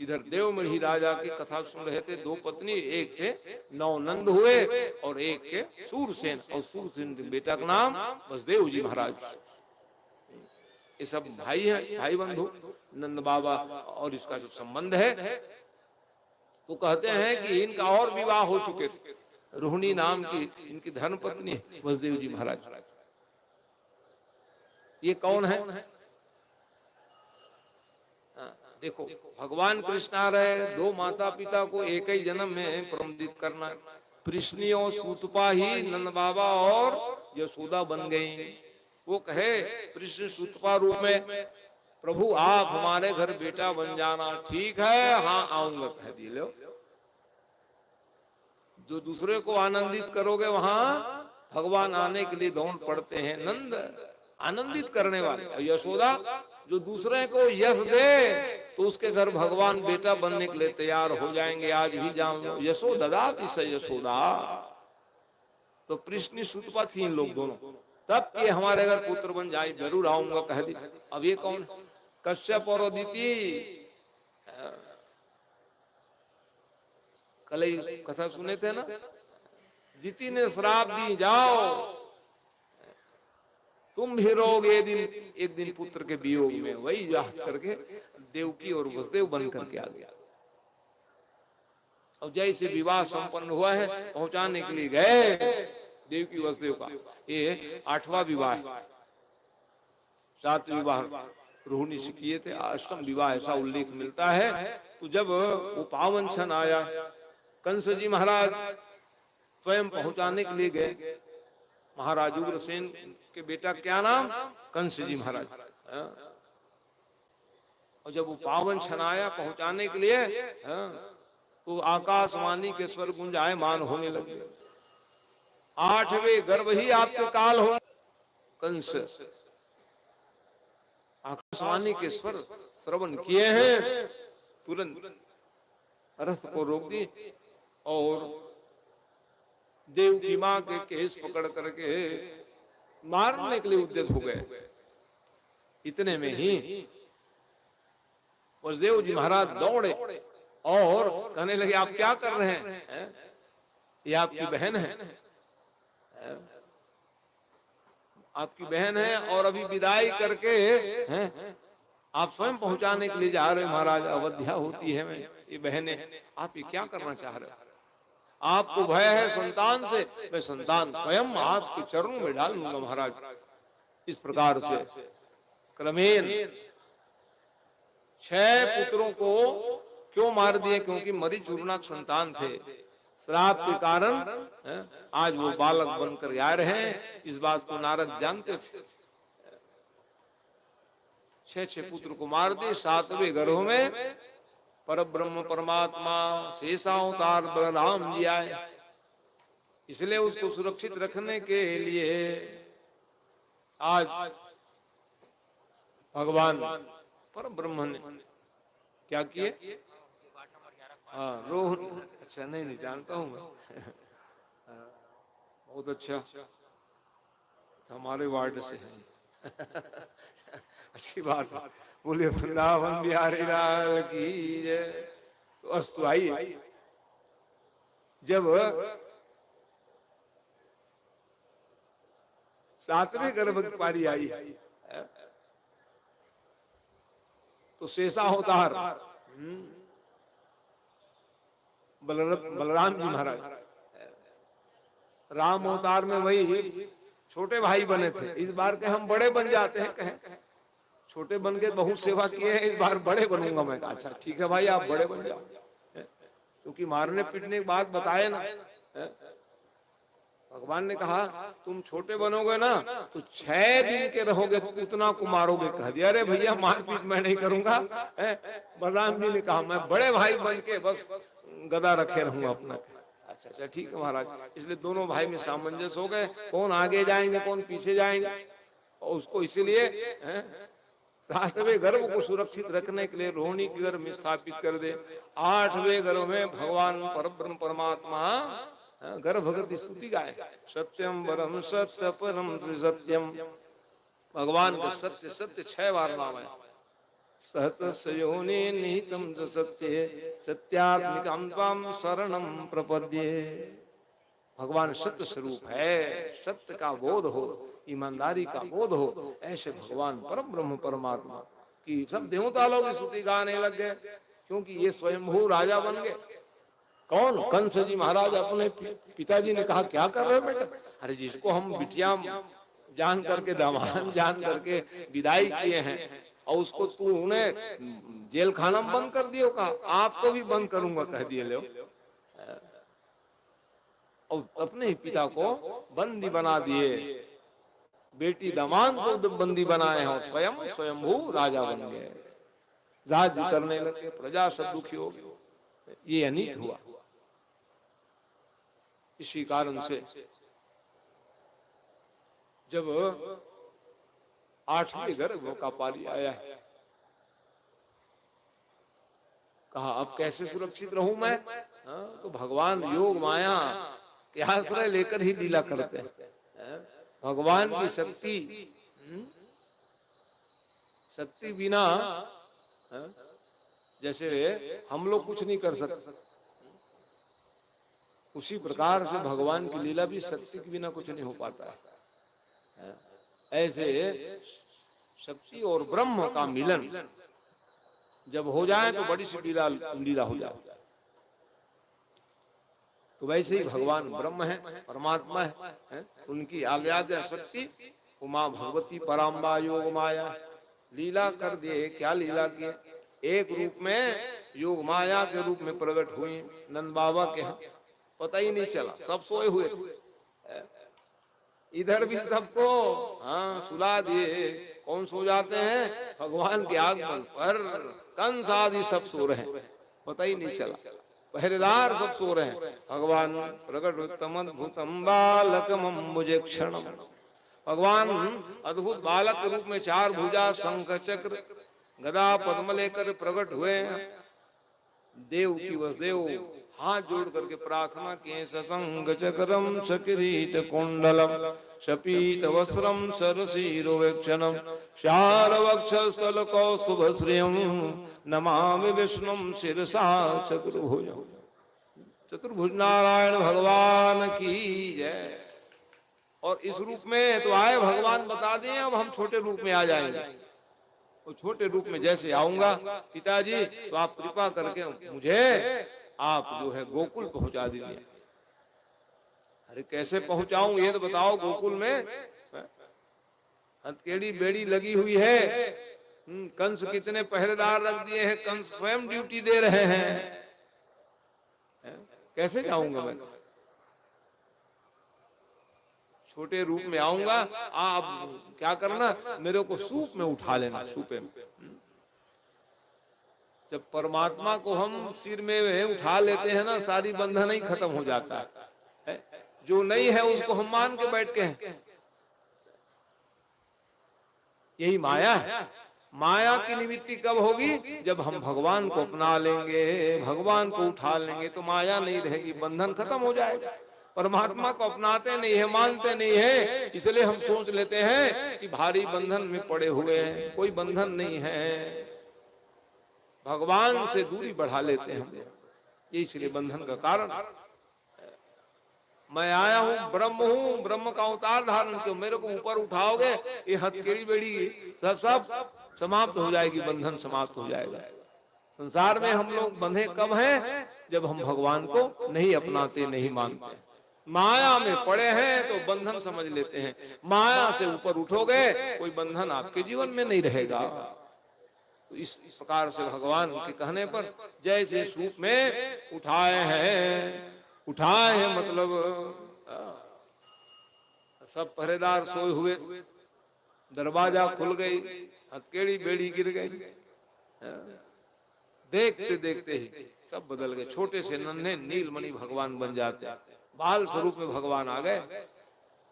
इधर देवमणि राजा की कथा सुन रहे थे। 2 पत्नी, एक से 9 नंद हुए और एक के सूरसेन। और सूरसेन के बेटा का नाम वसुदेव जी महाराज। ये सब भाई है, भाई बंधु नंद बाबा। और इसका जो संबंध है तो कहते हैं कि इनका और विवाह हो चुके थे। रोहिणी नाम की इनकी धर्मपत्नी वसुदेव जी महाराज। ये कौन है? देखो भगवान कृष्ण आ रहे, 2 माता पिता को एक ही जन्म में प्रमोदित करना। कृष्णियों सूतपा ही नंद बाबा और यशोदा बन गई। वो कहे कृष्ण सूतपा रूप में प्रभु आप हमारे घर बेटा बन जाना। ठीक है हाँ आऊंगा कह दिए। लो जो दूसरे को आनंदित करोगे वहां भगवान आने के लिए दौड़ पड़ते हैं। नंद आनंदित करने वाले, और यशोदा जो दूसरे को यश दे तो उसके घर भगवान बेटा बनने के लिए तैयार हो जाएंगे। आज भी जाऊंगा यशोदा से यशोदा। तो कृष्ण सूतपा थी इन लोग दोनों। तब कि हमारे घर पुत्र बन जाए जरूर आऊंगा कह दी। अब ये कौन? कश्यप और अदिति। कल ही कथा सुने थे ना, दिति ने श्राप दी जाओ तुम भी रहोगे एक दिन पुत्र के वियोग में। वही याद करके देवकी और वसुदेव बन करके आ गया। और जैसे विवाह संपन्न हुआ है पहुंचाने के लिए गए देवकी वसुदेव का। ये 8वां विवाह, 7 विवाह रोहिणी से किए थे। अष्टम विवाह ऐसा उल्लेख मिलता है। तो जब वो पावन क्षण आया, कंस जी महाराज स्वयं पहुंचाने के लिए गए। महाराज उग्रसेन के बेटा क्या नाम? कंस जी महाराज। और जब वो पावन क्षण आया पहुंचाने के लिए, तो आकाशवाणी के स्वर गुंजायमान होने लगे। 8वें गर्भ ही आपके काल हो। कंस आकाशवाणी के स्वर श्रवण किए हैं, तुरंत रथ को रोक दी और देव की मां के केस पकड़ करके मारने के लिए उद्यत हो गए। इतने में ही वसुदेव जी महाराज दौड़े और कहने लगे, आप क्या कर रहे हैं? ये आपकी बहन है, आपकी बहन है, और अभी विदाई करके आप स्वयं पहुंचाने के लिए जा रहे हो। महाराज, अवध्या होती है मैं, ये बहन है, आप ये क्या करना चाह रहे हो? आपको भय है संतान से, मैं संतान स्वयं आपके चरणों में डाल दूंगा महाराज। इस प्रकार से क्रमेण 6 पुत्रों को क्यों मार दिए? क्योंकि मरीचूर्णक संतान थे। श्राप के कारण आज वो बालक बनकर आ रहे हैं। इस बात को नारद जानते थे। 6 पुत्र को मार दिए। 7वें गर्भ में परब्रह्म परमात्मा शेषावतार बलराम जी आए। इसलिए उसको सुरक्षित रखने के लिए आज भगवान परब्रह्म ने क्या किए? हाँ, रोहन, अच्छा नहीं जानता हूँ मैं। बहुत अच्छा, हमारे वार्ड से है। अच्छी बात है। बोले वृंदावन बिहारी लाल की जय। तो अस्तु, आइए। जब 7वें गर्भ की पारी आई तो शेषावतार बलराम जी महाराज, राम अवतार में वही छोटे भाई बने थे। इस बार के हम बड़े बन जाते हैं, कहें छोटे बन के बहुत सेवा किए हैं, इस बार बड़े बनूंगा मैं। अच्छा ठीक है भाई, आप बड़े बन जाओ, क्योंकि मारने पीटने की बात बताए ना। भगवान ने कहा तुम छोटे बनोगे ना तो 6 दिन के रहोगे तो उतना को मारोगे। कह दिया, अरे भैया मारपीट मैं नहीं करूंगा। बलराम जी ने कहा मैं बड़े भाई बन के बस गदा रखे रहूंगा अपना। अच्छा अच्छा ठीक है महाराज। इसलिए दोनों भाई में सामंजस्य हो गए, कौन आगे जाएंगे कौन पीछे जाएंगे। और उसको इसलिए 7वें गर्भ को सुरक्षित रखने के लिए रोहिणी के गर्भ में स्थापित कर दे। 8वें गर्भ में भगवान परब्रह्म परमात्मा गर्भगति स्तुति गाए। सत्यम परम सत्य परम त्रिसत्यम। भगवान का सत्य सत्य 6 बार नाम है। सहतस्योनि निहितम च सत्ये सत्यात्मिकं त्वां शरणं प्रपद्ये। भगवान सत्य स्वरूप है। सत्य का बोध हो, ईमानदारी का बोध हो, ऐसे भगवान परम ब्रह्म परमात्मा की सब देवता लोग स्तुति गाने लग गए, क्योंकि ये स्वयंभू राजा बन गए। कौन? कंस जी महाराज। अपने पिताजी ने कहा क्या कर रहे हो बेटा? अरे जिसको हम बिटिया जान करके दामाद जान करके विदाई किए हैं और उसको तू उन्हें जेल खाना में बंद कर दियो। कहा आपको भी बंद करूंगा, कह दिए लो। और अपने ही पिता को बंदी बना दिए, बेटी दामाद को बंदी बनाए और स्वयं स्वयंभू राजा बन गए, राज्य करने लगे, प्रजा सब दुखी हो गई। ये अनीत हुआ। इसी कारण से जब 8वें गर्भ का पारी आया है, कहा अब कैसे सुरक्षित रहूं मैं? तो भगवान योग माया के आश्रय लेकर ही लीला करते हैं। भगवान की शक्ति बिना जैसे हम लोग कुछ नहीं कर सकते, उसी प्रकार से भगवान की लीला भी शक्ति के बिना कुछ नहीं हो पाता है। ऐसे शक्ति और ब्रह्म का मिलन जब हो जाए तो बड़ी सी लीला हो जाए। तो वैसे ही भगवान ब्रह्म है, परमात्मा है। उनकी आद्या शक्ति उमा भगवती पराम्बा योग माया लीला कर दिए। क्या लीला किए? एक रूप में योग माया के रूप में प्रकट हुई नंद बाबा के यहाँ, पता ही नहीं चला, सब सोए हुए थे। इधर भी सबको हाँ सुला दिए। कौन सो जाते हैं? भगवान के आगमन पर कंस आदि सब सो रहे हैं, पता ही नहीं चला। पहरेदार सब सो रहे हैं। भगवान प्रकट उत्तम अद्भुतम बालकम मुझे क्षण। भगवान अद्भुत बालक के रूप में 4 भुजा शंख चक्र गदा पद्म लेकर प्रकट हुए। देव की वसुदेव हाथ जोड़ करके प्रार्थना किए। ससंग चक्रम सकिरीट कुंडलम शपीत वस्त्रम सरसीरोवेक्षणम शारवक्षस्थल कौस्तुभ श्रियम नमामि विष्णुम शिरसा चतुर्भुज। चतुर्भुज नारायण भगवान की जय। और इस रूप में तो आए भगवान, बता दें अब हम छोटे रूप में आ जाएंगे। और छोटे रूप में जैसे आऊंगा पिताजी, तो आप कृपा करके मुझे आप जो है गोकुल पहुंचा दीजिए। अरे कैसे पहुंचाऊं ये तो बताओ। गोकुल में हथकड़ी बेड़ी लगी हुई है, कंस कितने पहरेदार रख दिए हैं, कंस स्वयं ड्यूटी दे रहे हैं, कैसे जाऊंगा मैं? छोटे रूप में आऊंगा। आप क्या करना, मेरे को सूप में उठा लेना, सूपे में। जब परमात्मा को हम सिर में उठा लेते हैं ना, सारी बंधन ही खत्म हो जाता है। जो नहीं है उसको हम मान के बैठ के हैं। यही माया है। माया की निवृत्ति कब होगी? जब हम भगवान को अपना लेंगे, भगवान को उठा लेंगे, तो माया नहीं रहेगी, बंधन खत्म हो जाएगा। परमात्मा को अपनाते नहीं है, मानते नहीं है, इसलिए हम सोच लेते हैं कि भारी बंधन में पड़े हुए हैं। कोई बंधन नहीं है, भगवान से दूरी बढ़ा लेते हैं हम, ये इसलिए बंधन का कारण। मैं आया हूं, ब्रह्म का अवतार धारण क्यों? मेरे को ऊपर उठाओगे, ये हथकड़ी बेड़ी सब समाप्त हो जाएगी, बंधन समाप्त हो जाएगा। संसार में हम लोग बंधे कब हैं? जब हम भगवान को नहीं अपनाते, नहीं मानते, माया में पड़े हैं तो बंधन समझ लेते हैं। माया से ऊपर उठोगे, कोई बंधन आपके जीवन में नहीं रहेगा। तो इस प्रकार से भगवान के कहने पर जैसे सूप में उठाए हैं मतलब सब पहरेदार सोए हुए, दरवाजा खुल गई, हथकड़ी बेड़ी गिर गई। देखते देखते ही सब बदल गए। छोटे से नन्हे नीलमणि भगवान बन जाते, बाल स्वरूप में भगवान आ गए।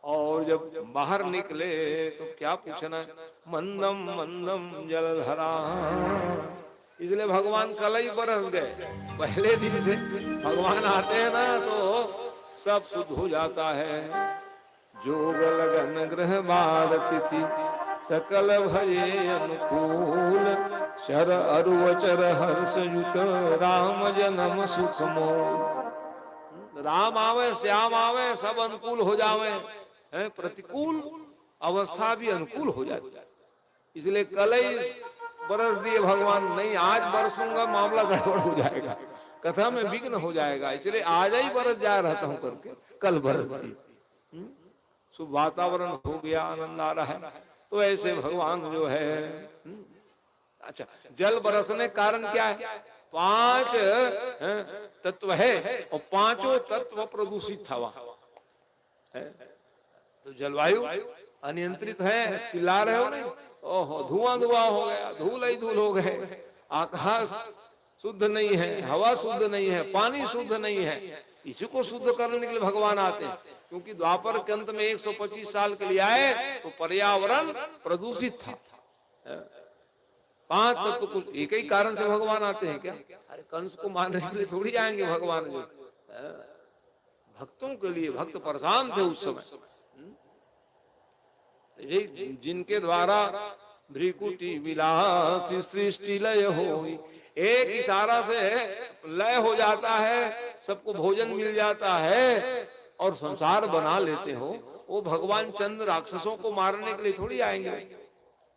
और जब बाहर निकले तो क्या पूछना, मंदम मंदम जलधरा। इसलिए भगवान कल ही बरस गए। पहले दिन से भगवान आते हैं ना तो सब शुद्ध हो जाता है। जोग लगन ग्रह बार तिथि सकल भये अनुकूल शर अरुवचर हर्ष युत राम जन्म सुख मोल। राम आवे, श्याम आवे, सब अनुकूल हो जावे, प्रतिकूल अवस्था भी अनुकूल हो जाती है। इसलिए कल ही बरस दिए भगवान, नहीं आज बरसूंगा मामला गड़बड़ हो जाएगा, कथा में विघ्न हो जाएगा, इसलिए आज ही बरस जा रहता हूं करके कल बरस दिए। शुभ वातावरण हो गया, आनंद आ रहा है। तो ऐसे भगवान जो है, अच्छा जल बरसने कारण क्या है? 5 तत्व है और 5 तत्व प्रदूषित था वहां। तो जलवायु अनियंत्रित है, चिल्ला रहे हो नहीं? ओहो, धुआं हो गया, धूल ही धूल हो गए, आकाश शुद्ध नहीं है, हवा शुद्ध नहीं है, पानी शुद्ध नहीं है। इसी को शुद्ध करने के लिए भगवान आते हैं, क्योंकि द्वापर के अंत में 125 साल के लिए आए तो पर्यावरण प्रदूषित था। 5 तत्व कुछ एक ही कारण से भगवान आते हैं क्या? अरे कंस को मारने के लिए थोड़ी आएंगे भगवान, जो भक्तों के लिए, भक्त परेशान थे उस समय, जिनके द्वारा भ्रिकुटी विलास सृष्टि लय हो। एक इशारा से लय हो जाता है, सबको भोजन मिल जाता है और संसार बना लेते हो। वो भगवान चंद राक्षसों को मारने के लिए थोड़ी आएंगे,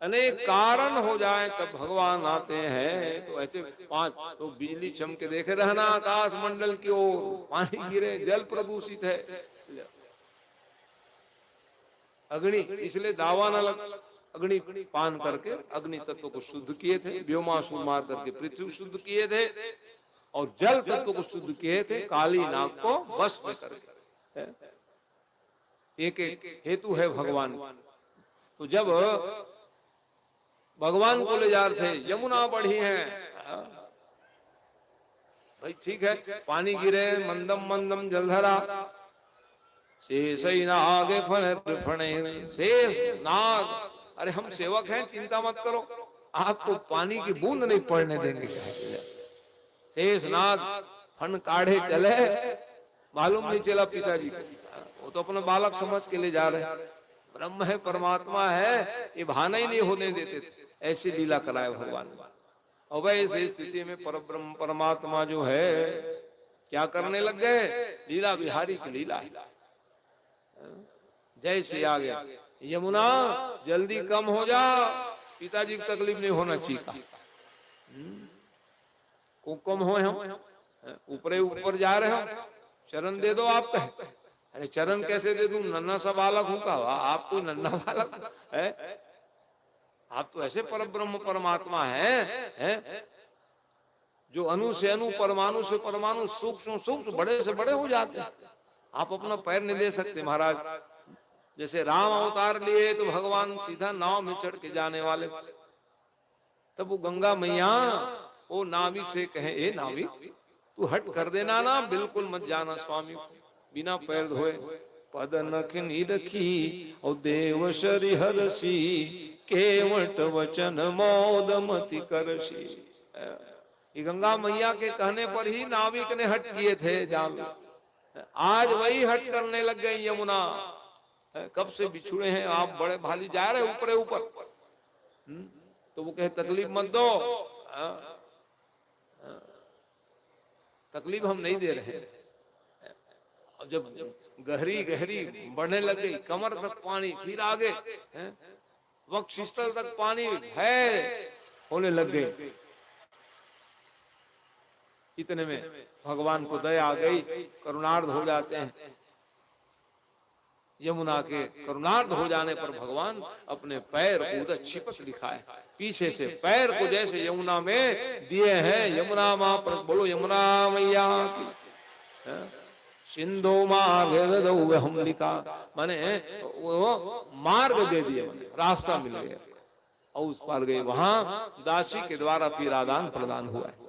अनेक कारण हो जाए तब भगवान आते हैं। तो ऐसे 5 तो बिजली चमके देखे रहना आकाश मंडल की ओर, पानी गिरे, जल प्रदूषित है, अग्नि, इसलिए दावा न अग्नि पान करके अग्नि तत्व को शुद्ध किए थे, व्योमासुर मार करके पृथ्वी शुद्ध किए थे, और जल तत्व को शुद्ध किए थे काली नाग को वश में करके। एक एक हेतु है भगवान। तो जब भगवान को ले जा रहे थे, यमुना बढ़ी है, भाई ठीक है, पानी गिरे मंदम मंदम जलधरा, शेष नाग फणे, शेष नाग, अरे हम सेवक हैं, चिंता मत करो, आपको पानी की बूंद नहीं पड़ने देंगे। शेष नाग फन काढ़े चले, मालूम नहीं चला पिताजी को, वो तो अपना बालक समझ के ले जा रहे हैं, ब्रह्म है परमात्मा है, ये बहाना ही नहीं होने देते थे। ऐसी लीला कराए भगवान। और वैसे स्थिति में परब्रह्म परमात्मा जो है क्या करने लग गए, लीला बिहारी की लीला है। जैसे आ गया, यमुना जल्दी कम हो जा, पिताजी की तकलीफ नहीं होना चाहिए, को कम हो, हम ऊपर ऊपर जा रहे हो, चरण दे दो आप कहे। अरे चरण कैसे दे दूं, नन्ना सा बालक हूं का, आप कोई नन्ना बालक है, आप तो ऐसे परब्रह्म परमात्मा हैं जो अणु से अणु, परमाणु से परमाणु, सूक्ष्म सूक्ष्म, बड़े से बड़े हो जाते हैं। आप अपना पैर नहीं दे सकते महाराज। जैसे राम अवतार लिए तो भगवान सीधा नाव में चढ़ के जाने वाले थे, तब वो गंगा मैया वो नाविक से कहे, ए नाविक तू हट कर देना ना, बिल्कुल मत जाना स्वामी, बिना पैर धोए। पद नखनी रखी और देव शरी हरसी, केवट वचन मौद मति करसी। ये गंगा मैया के कहने पर ही नाविक ने हट किए थे जाल, आज वही हट करने लग गए यमुना। कब से बिछुड़े हैं आप, बड़े भाली जा रहे ऊपर ऊपर, तो वो कहे तकलीफ मत दो, तकलीफ हम नहीं दे रहे। और जब गहरी गहरी बढ़ने लग गई, कमर तक पानी, फिर आगे वक्षस्थल तक पानी, भय होने लग गए। इतने में भगवान को दया आ गई, करुणार्ध हो जाते हैं। यमुना के करुणार्ध हो जाने पर भगवान अपने पैर उधर छिपक दिखाए, पीछे से पैर को जैसे यमुना में दिए हैं। यमुना माँ पर बोलो, यमुना मैया की। सिंधु मार्ग हम लिखा, माने वो मार्ग दे दिए, रास्ता मिल गया और उस पार गए। वहां दासी के द्वारा फिर आदान प्रदान हुआ है।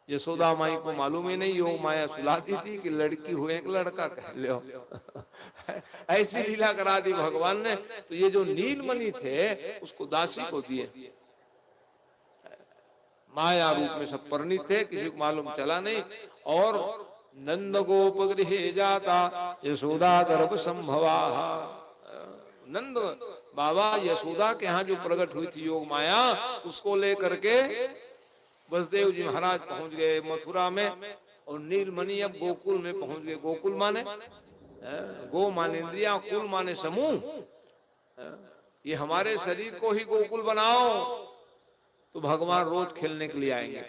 यशोदा माई को मालूम ही नहीं, योग माया सुलाती थी कि लड़की हुए एक लड़का कह लो। ऐसी लीला करा दी भगवान ने। तो ये जो नीलमणि थे उसको दासी को दिए, माया रूप में सब परिणित थे, किसी को मालूम चला नहीं। और नंद गोप गृह जाता यशोदा गर्भ संभवा, नंद बाबा यशोदा के यहाँ जो प्रकट हुई थी योग माया, उसको लेकर के बसदेव जी महाराज पहुंच गए मथुरा में, और नीलमणि अब गोकुल में पहुंच गए। गोकुल माने गो माने इंद्रिया, कुल माने समूह। ये हमारे शरीर को ही गोकुल बनाओ तो भगवान रोज खेलने के लिए आएंगे।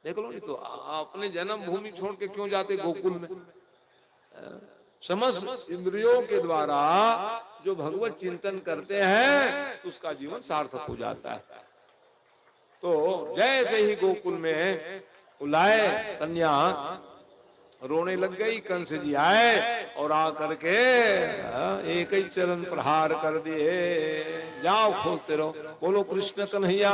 देख लो, नहीं तो अपने जन्म भूमि छोड़ के क्यों जाते गोकुल में। समस्त इंद्रियों के द्वारा जो भगवत चिंतन करते हैं तो उसका जीवन सार्थक हो जाता है। तो जैसे ही गोकुल में लाए, कन्या रोने लग गई। कंस जी आए और आकर के एक ही चरण प्रहार कर दिए। जाओ खोजते रहो, बोलो कृष्ण कन्हैया।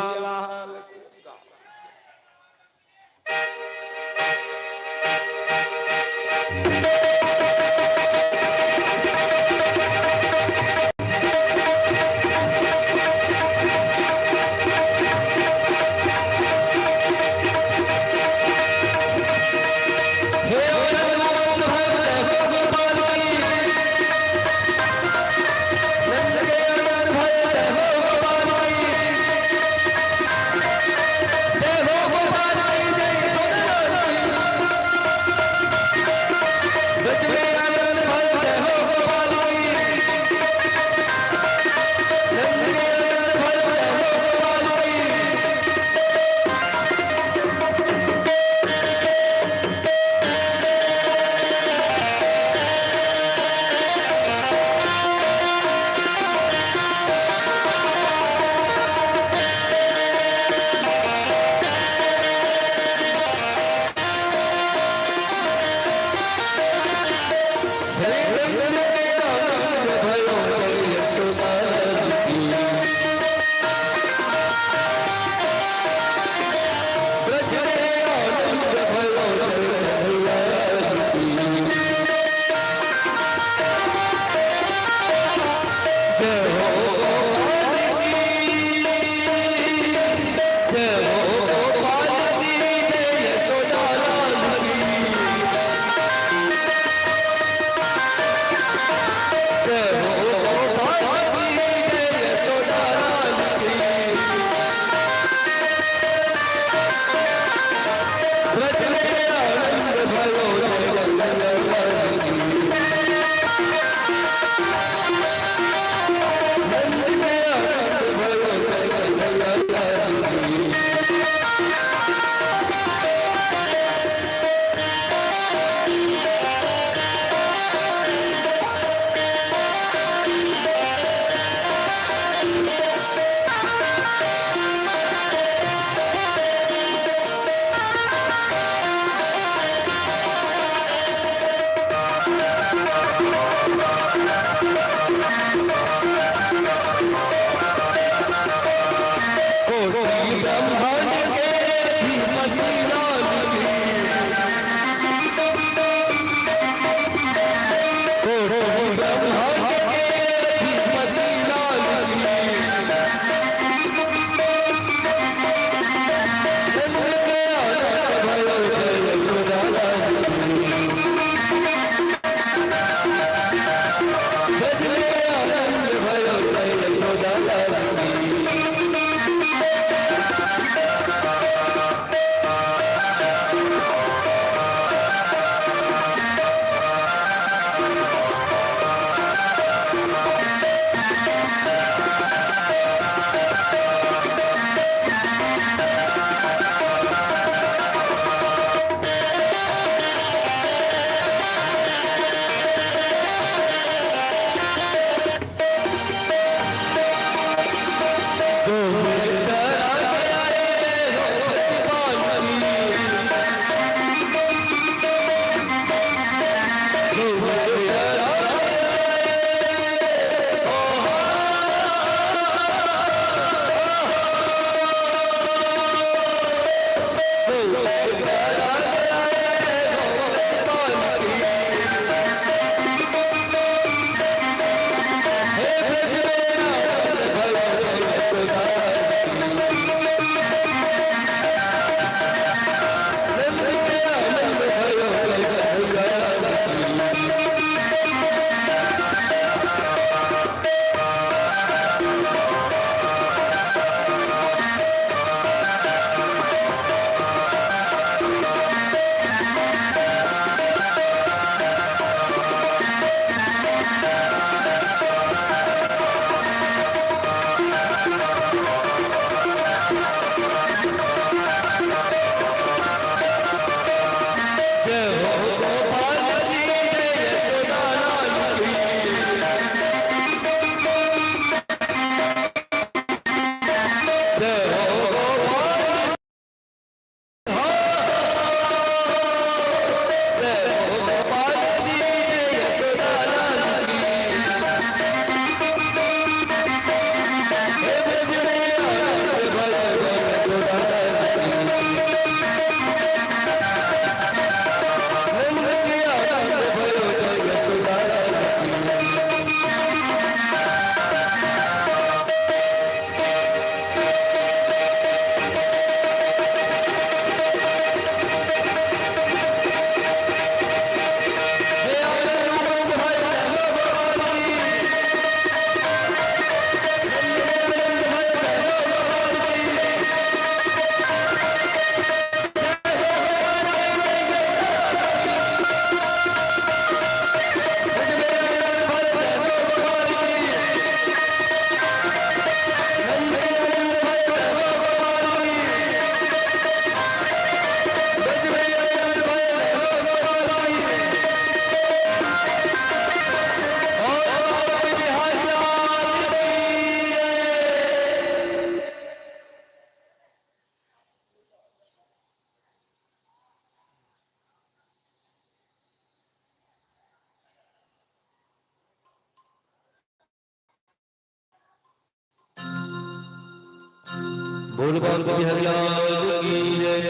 बोल बाल हरियाल की जय।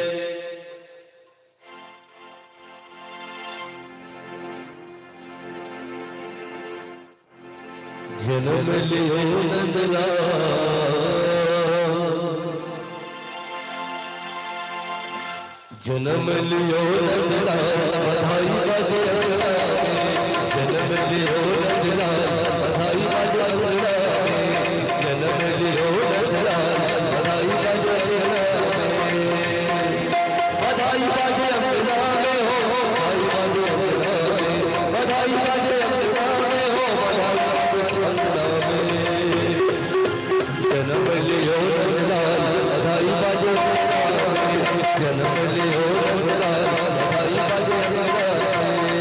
जन्म लियो नंदलाल, जन्म लियो नंदलाल, बधाई बाजे अंगना में। जन्म लियो नंदलाल, बधाई बाजे अंगना में। जन्म लियो नंदलाल, बधाई बाजे अंगना में। बधाई बाजे अंगना में हो, बधाई बाजे अंगना में। बधाई बाजे अंगना में हो, बधाई बाजे अंगना में। जन्म लियो नंदलाल, बधाई बाजे अंगना में। जन्म लियो नंदलाल, बधाई बाजे अंगना में।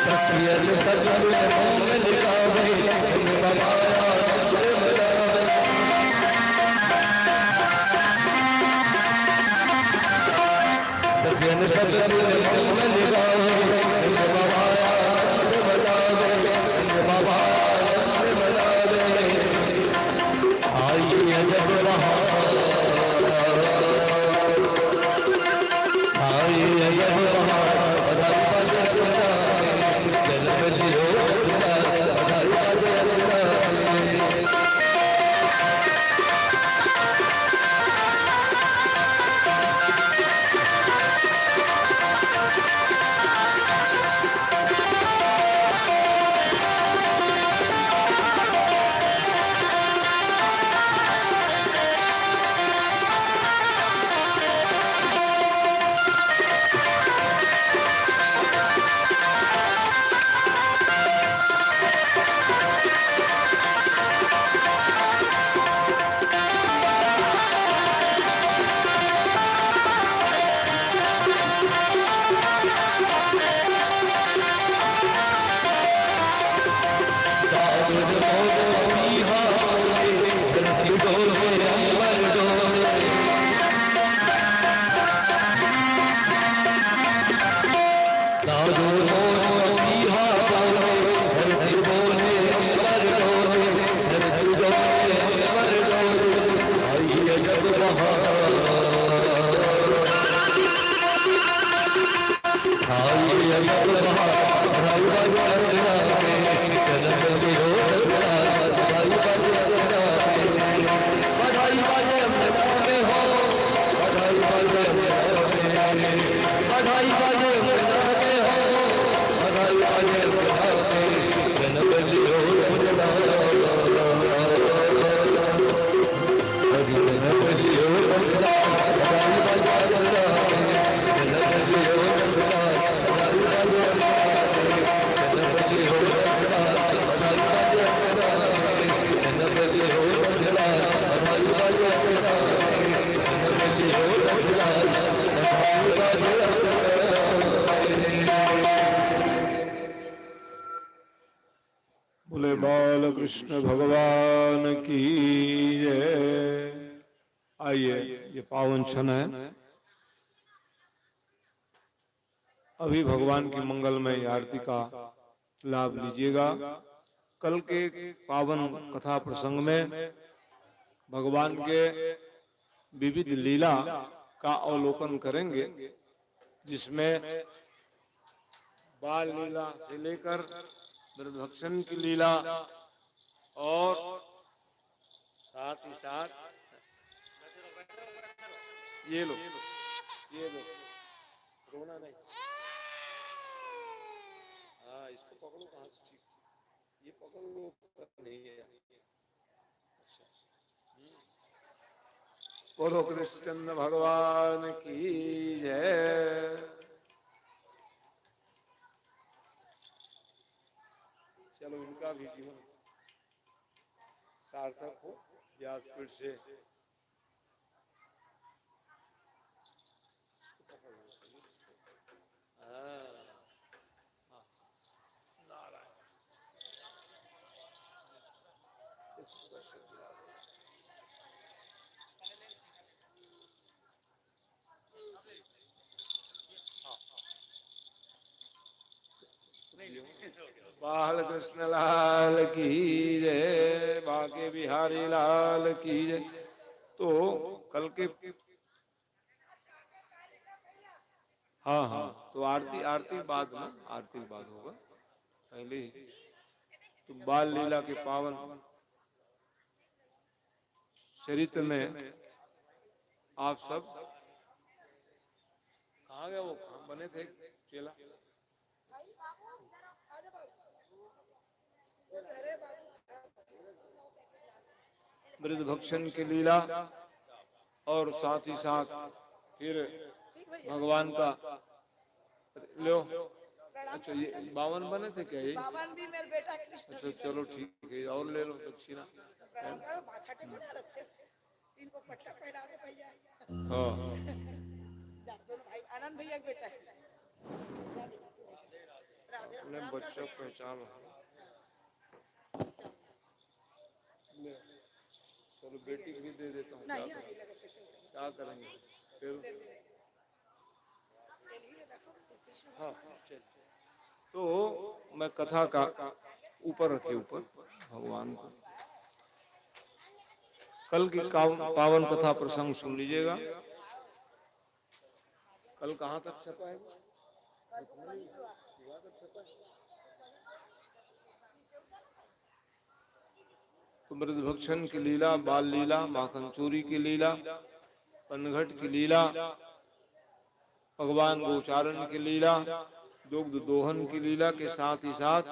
सखियन सजन मंगल गावे, बमाया प्रेम गावे। सखियन सजन मंगल गावे, बमाया प्रेम गावे। बमाया प्रेम गावे। आई जब बहार, आई जब बहार, बधाई बाजे अंगना में। जन्म लियो नंदलाल, बधाई बाजे अंगना में। चारों ओर मसीहा बोले, धरती बोले अंबर डोले, धरती डोले अंबर डोले, आइए जग बहार, आइए जग बहार, बधाई बाजे अंजना में, जन्म लियो रघुनाथ, बधाई बाजे अंजना में, बधाई बाजे अंजना में हो, बधाई बाजे अंजना में, बधाई बाजे अंजना में हो, बधाई बाजे अंजना में, जन्म लियो रघुनाथ, जन्म लियो रघुनाथ, बधाई बाजे अंजना में, जन्म लियो रघुनाथ, बधाई बाजे अंजना में, जन्म लियो रघुनाथ, बधाई बाजे अंजना में, जन्म लियो रघुनाथ, बधाई बाजे अंजना में, जन्म लियो रघुनाथ, बधाई बाजे अंजना में। बोले बाल कृष्ण भगवान की जय। आइए, ये पावन क्षण है, अभी भगवान की मंगलमय आरती का लाभ लीजिएगा। कल के पावन कथा प्रसंग में भगवान के विविध लीला का अवलोकन करेंगे, जिसमें बाल लीला से लेकर वृद्धभक्षण की लीला और साथ ही साथ ये लो रोना नहीं, हाँ इसको पकड़ो, कहाँ से ठीक, ये पकड़ लो, नहीं है। बोलो कृष्णचंद्र भगवान की जय। चलो इनका भी जीवन सार्थक हो व्यासपीठ से। बाल कृष्ण लाल की जय, बाके बिहारी लाल की जय। तो कल के हाँ, तो आरती बाद में, आरती बाद होगा, पहले ही तो बाल लीला के पावन चरित्र में आप सब कहाँ गए, वो कहाँ बने थे चेला, वृद्धभक्षण की लीला और साथ ही साथ फिर भगवान का लो। अच्छा ये 52 बने थे क्या, ये 52 भी मेरे बेटा कृष्ण। अच्छा चलो ठीक है, और ले लो दक्षिणा। इनको पट्टा पहना दो भैया। हाँ दोनों भाई, आनंद भैया का बेटा है। अपने बच्चों को पहचान, चलो बेटी को भी दे देता हूँ, क्या करेंगे फिर। हाँ चल, तो मैं कथा का ऊपर रखे, ऊपर भगवान को कल की पावन कथा प्रसंग सुन लीजिएगा। कल कहाँ तक छपा है, तो वृद्धभक्षण की लीला, बाल लीला, माखन चोरी की लीला, पनघट की लीला, भगवान गोचारण की लीला, दुग्ध दोहन की लीला के साथ ही साथ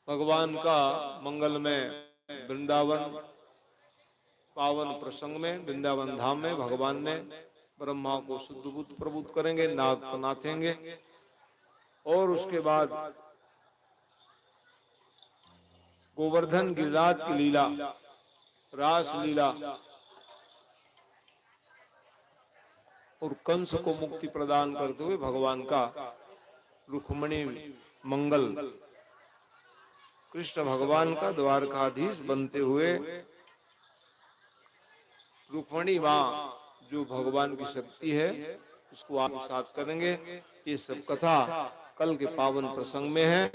भगवान का मंगलमय वृंदावन पावन प्रसंग में, वृंदावन धाम में भगवान ने ब्रह्मा को शुद्ध बुद्ध प्रबुद्ध करेंगे, नाग को नाथेंगे, और उसके बाद गोवर्धन गिरिराज की लीला, रास लीला, और कंस को मुक्ति प्रदान करते हुए भगवान का रुक्मणी मंगल, कृष्ण भगवान का द्वारकाधीश बनते हुए रुक्मणी मां जो भगवान की शक्ति है उसको आप साथ करेंगे। ये सब कथा कल के पावन प्रसंग में है।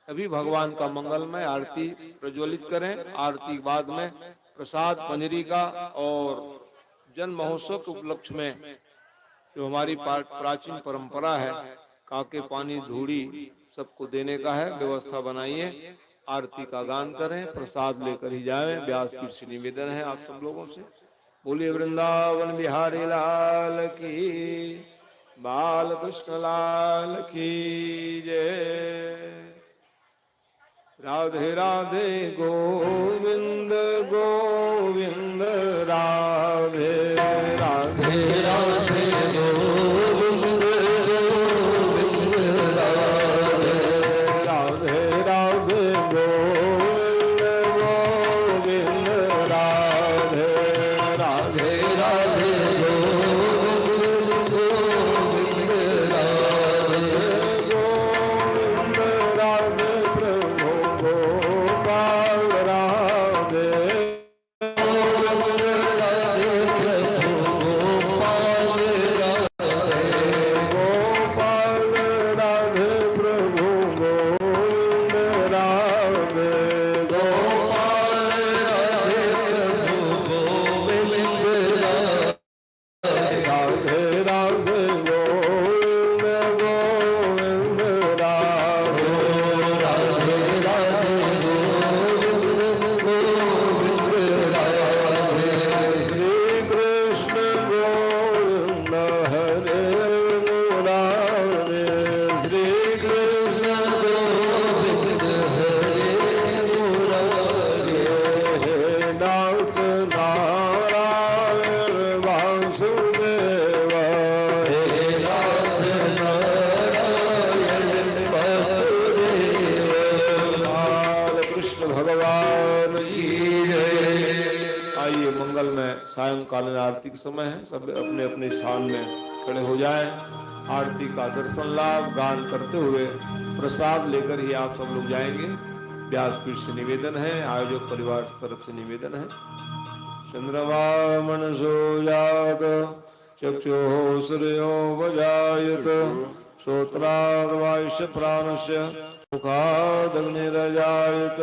अभी भगवान का मंगलमय आरती प्रज्वलित करें। आरती के बाद में प्रसाद पंजरी का और जन्म महोत्सव के उपलक्ष्य में जो हमारी प्राचीन परंपरा है, काके पानी धूड़ी सबको देने का है, व्यवस्था बनाइए। आरती का गान करें, प्रसाद लेकर ही जाएं। व्यासपीठ से निवेदन है आप सब लोगों से। बोलिए वृंदावन बिहारी लाल की, बाल कृष्ण लाल की जय। राधे राधे गोविंद गोविंद राधे राधे राधे गोविंद गोविंद राधे राधे राधे गोविंद गोविंद राधे राधे राधे गोविंद गोविंद राधे गोविंद राधे प्रभु गोपाल राधे गोपाल राधे प्रभु गोविंद राधे गोपाल राधे प्रभु गोविंद राधे राधे गोविंद गोविंद राधे राधे राधे गोविंद गोविंद राधे श्री कृष्ण गोविंद हरे मुरारे श्री कृष्ण गोविंद हरे मुरारे हे नाथ नारायण वासुदेव हे नाथ नारायण वासुदेव। बाल कृष्ण भगवान की जय। आइए मंगल में सायंकालीन आरती के समय है, सब अपने अपने स्थान में खड़े हो जाएं। आरती का दर्शन लाभ गान करते हुए प्रसाद लेकर ही आप सब लोग जाएंगे। व्यासपीठ से निवेदन है, आयोजक परिवार की तरफ से निवेदन है। चंद्रमा मनसो जात चक्षुः सूर्यो वजायत श्रोत्राद् वायुष्य प्राणस्य मुखादग्निरजायत।